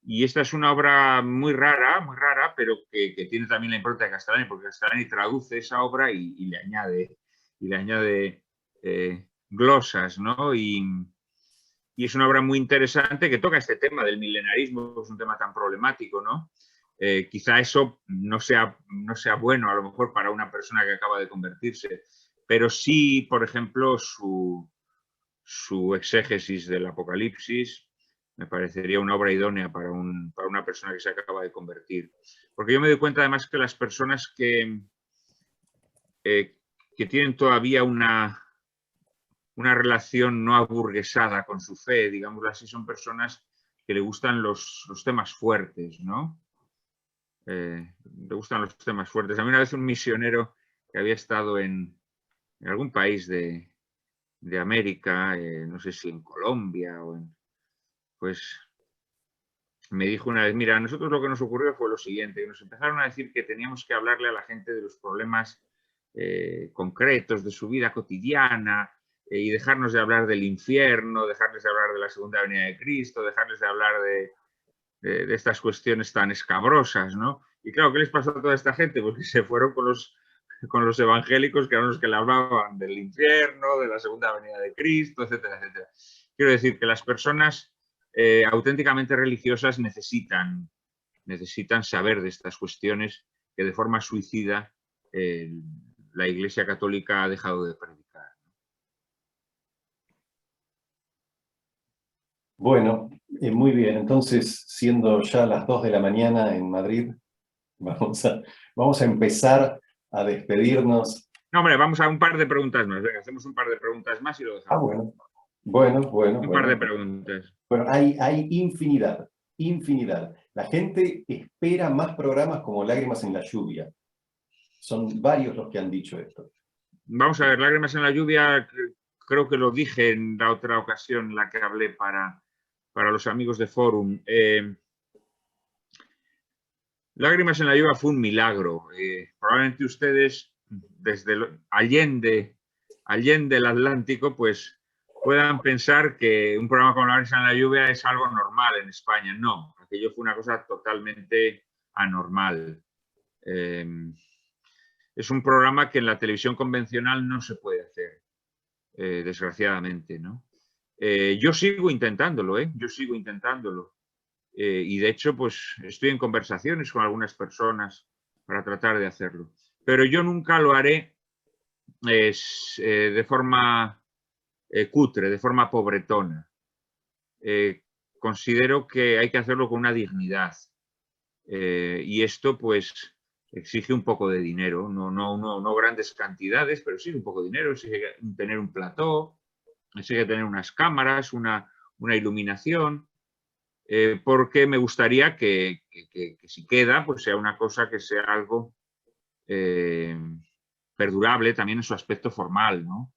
Y esta es una obra muy rara, pero que tiene también la impronta de Castellani, porque Castellani traduce esa obra y le añade glosas, ¿no? Y es una obra muy interesante que toca este tema del milenarismo, que es un tema tan problemático, ¿no? Quizá eso no sea bueno a lo mejor para una persona que acaba de convertirse, pero sí, por ejemplo, su exégesis del Apocalipsis me parecería una obra idónea para una persona que se acaba de convertir. Porque yo me doy cuenta además que las personas que tienen todavía una relación no aburguesada con su fe, digámoslo así, son personas que le gustan los temas fuertes, ¿no? Le gustan los temas fuertes. A mí una vez un misionero que había estado en algún país de América, no sé si en Colombia pues me dijo una vez, mira, a nosotros lo que nos ocurrió fue lo siguiente, que nos empezaron a decir que teníamos que hablarle a la gente de los problemas concretos de su vida cotidiana y dejarnos de hablar del infierno, dejarles de hablar de la segunda venida de Cristo, dejarles de hablar de estas cuestiones tan escabrosas, ¿no? Y claro, ¿qué les pasó a toda esta gente? Porque se fueron con los evangélicos, que eran los que le hablaban del infierno, de la segunda venida de Cristo, etcétera, etcétera. Quiero decir que las personas auténticamente religiosas necesitan saber de estas cuestiones que de forma suicida la Iglesia Católica ha dejado de predicar. Bueno, muy bien. Entonces, siendo ya las 2 de la mañana en Madrid, vamos a empezar a despedirnos. No, hombre, vamos a un par de preguntas más. Venga, hacemos un par de preguntas más y lo dejamos. Bueno. Un par de preguntas. Bueno, hay infinidad. La gente espera más programas como Lágrimas en la lluvia. Son varios los que han dicho esto. Vamos a ver, Lágrimas en la lluvia, creo que lo dije en la otra ocasión en la que hablé para los amigos de Forum. Lágrimas en la lluvia fue un milagro. Probablemente ustedes, desde allende el Atlántico, pues puedan pensar que un programa como Lágrimas en la lluvia es algo normal en España. No, aquello fue una cosa totalmente anormal. Es un programa que en la televisión convencional no se puede hacer, desgraciadamente, ¿no? Yo sigo intentándolo, yo sigo intentándolo. Y de hecho, pues estoy en conversaciones con algunas personas para tratar de hacerlo. Pero yo nunca lo haré de forma cutre, de forma pobretona. Considero que hay que hacerlo con una dignidad. Y esto, pues, exige un poco de dinero. No grandes cantidades, pero sí un poco de dinero. Exige tener un plató, exige tener unas cámaras, una iluminación. Porque me gustaría que si queda, pues sea una cosa que sea algo perdurable también en su aspecto formal, ¿no?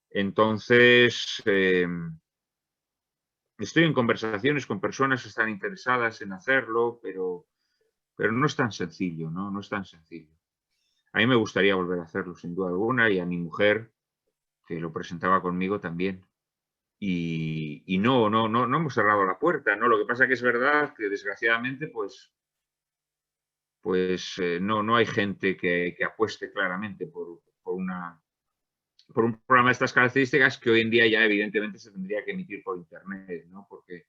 Entonces, estoy en conversaciones con personas que están interesadas en hacerlo, pero no es tan sencillo, ¿no? No es tan sencillo. A mí me gustaría volver a hacerlo, sin duda alguna, y a mi mujer, que lo presentaba conmigo también. Y no hemos cerrado la puerta, ¿no? Lo que pasa que es verdad que desgraciadamente, pues no hay gente que apueste claramente por un programa de estas características, que hoy en día ya evidentemente se tendría que emitir por internet, ¿no? Porque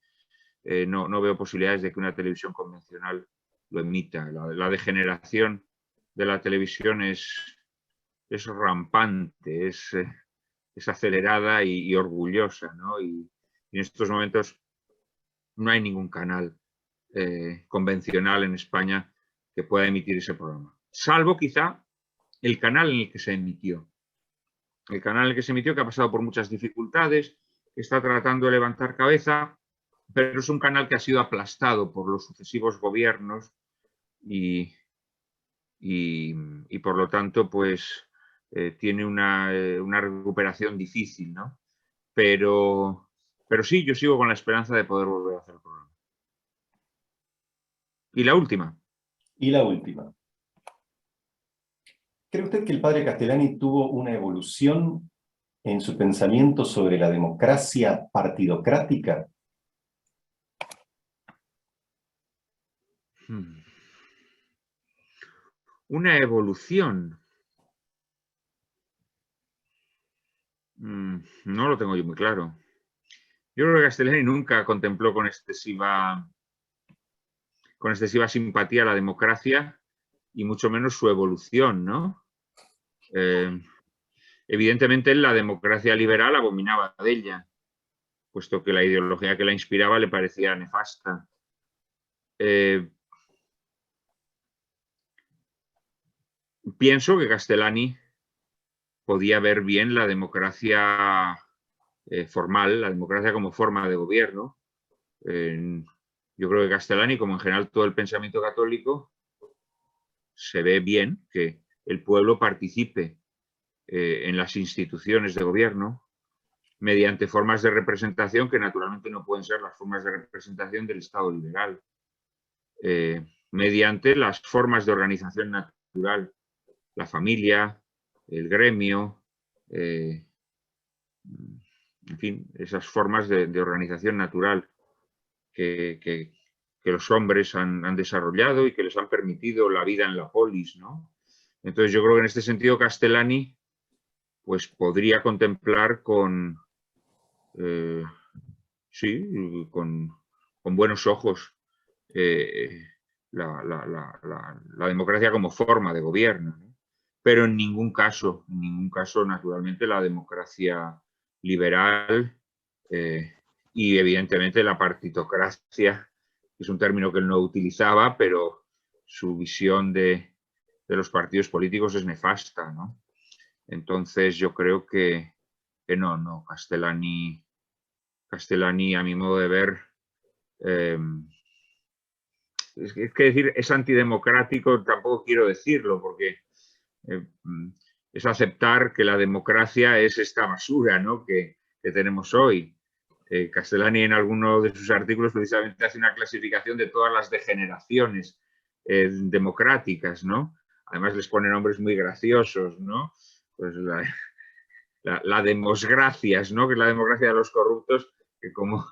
no veo posibilidades de que una televisión convencional lo emita. La degeneración de la televisión es rampante, es acelerada y orgullosa, ¿no? Y en estos momentos no hay ningún canal convencional en España que pueda emitir ese programa. Salvo quizá el canal en el que se emitió. El canal en el que se emitió, que ha pasado por muchas dificultades, que está tratando de levantar cabeza, pero es un canal que ha sido aplastado por los sucesivos gobiernos y por lo tanto, pues tiene una recuperación difícil, ¿no? Pero sí, yo sigo con la esperanza de poder volver a hacer el programa. Y la última. Y la última. ¿Cree usted que el padre Castellani tuvo una evolución en su pensamiento sobre la democracia partidocrática? Una evolución. No lo tengo yo muy claro. Yo creo que Castellani nunca contempló con excesiva simpatía la democracia y mucho menos su evolución, ¿no? Evidentemente la democracia liberal abominaba de ella, puesto que la ideología que la inspiraba le parecía nefasta. Pienso que Castellani podía ver bien la democracia formal, la democracia como forma de gobierno. Yo creo que Castellani, como en general todo el pensamiento católico, se ve bien que el pueblo participe en las instituciones de gobierno mediante formas de representación que naturalmente no pueden ser las formas de representación del Estado liberal, mediante las formas de organización natural, la familia, el gremio, en fin, esas formas de organización natural que los hombres han desarrollado y que les han permitido la vida en la polis, ¿no? Entonces yo creo que en este sentido Castellani pues podría contemplar con buenos ojos la democracia como forma de gobierno, ¿no? Pero en ningún caso, naturalmente, la democracia liberal y evidentemente la partitocracia, que es un término que él no utilizaba, pero su visión de los partidos políticos es nefasta, ¿no? Entonces yo creo que no, Castellani, a mi modo de ver, es que decir es antidemocrático tampoco quiero decirlo, porque es aceptar que la democracia es esta basura, ¿no?, que tenemos hoy. Castellani en alguno de sus artículos precisamente hace una clasificación de todas las degeneraciones democráticas, ¿no? Además les pone nombres muy graciosos, ¿no? Pues la demosgracias, ¿no?, que es la democracia de los corruptos, que como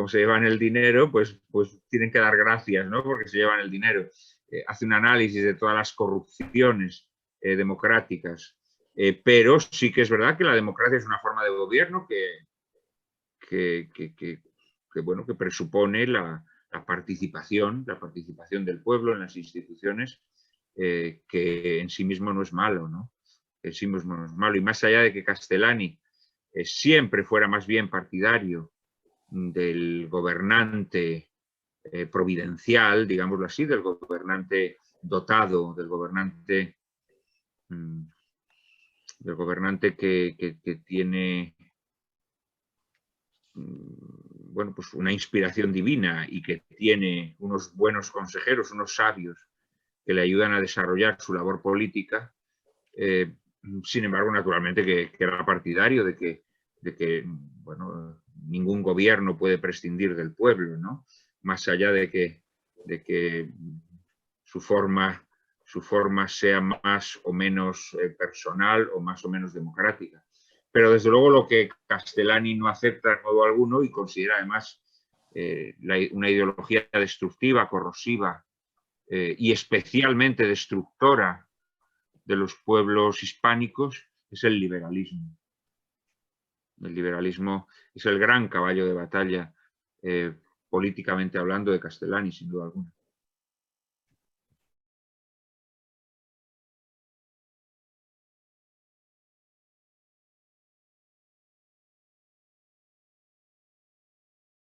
se llevan el dinero, pues tienen que dar gracias, ¿no?, porque se llevan el dinero. Hace un análisis de todas las corrupciones democráticas, pero sí que es verdad que la democracia es una forma de gobierno que bueno, que presupone la participación del pueblo en las instituciones, que en sí mismo no es malo, ¿no? En sí mismo no es malo. Y más allá de que Castellani siempre fuera más bien partidario del gobernante providencial, digámoslo así, del gobernante dotado, del gobernante que tiene bueno, pues una inspiración divina y que tiene unos buenos consejeros, unos sabios que le ayudan a desarrollar su labor política. Sin embargo, naturalmente que era partidario de que bueno, ningún gobierno puede prescindir del pueblo, ¿no? Más allá de que su forma sea más o menos personal o más o menos democrática. Pero desde luego lo que Castellani no acepta en modo alguno y considera además una ideología destructiva, corrosiva y especialmente destructora de los pueblos hispánicos es el liberalismo. El liberalismo es el gran caballo de batalla políticamente hablando de Castellani, sin duda alguna.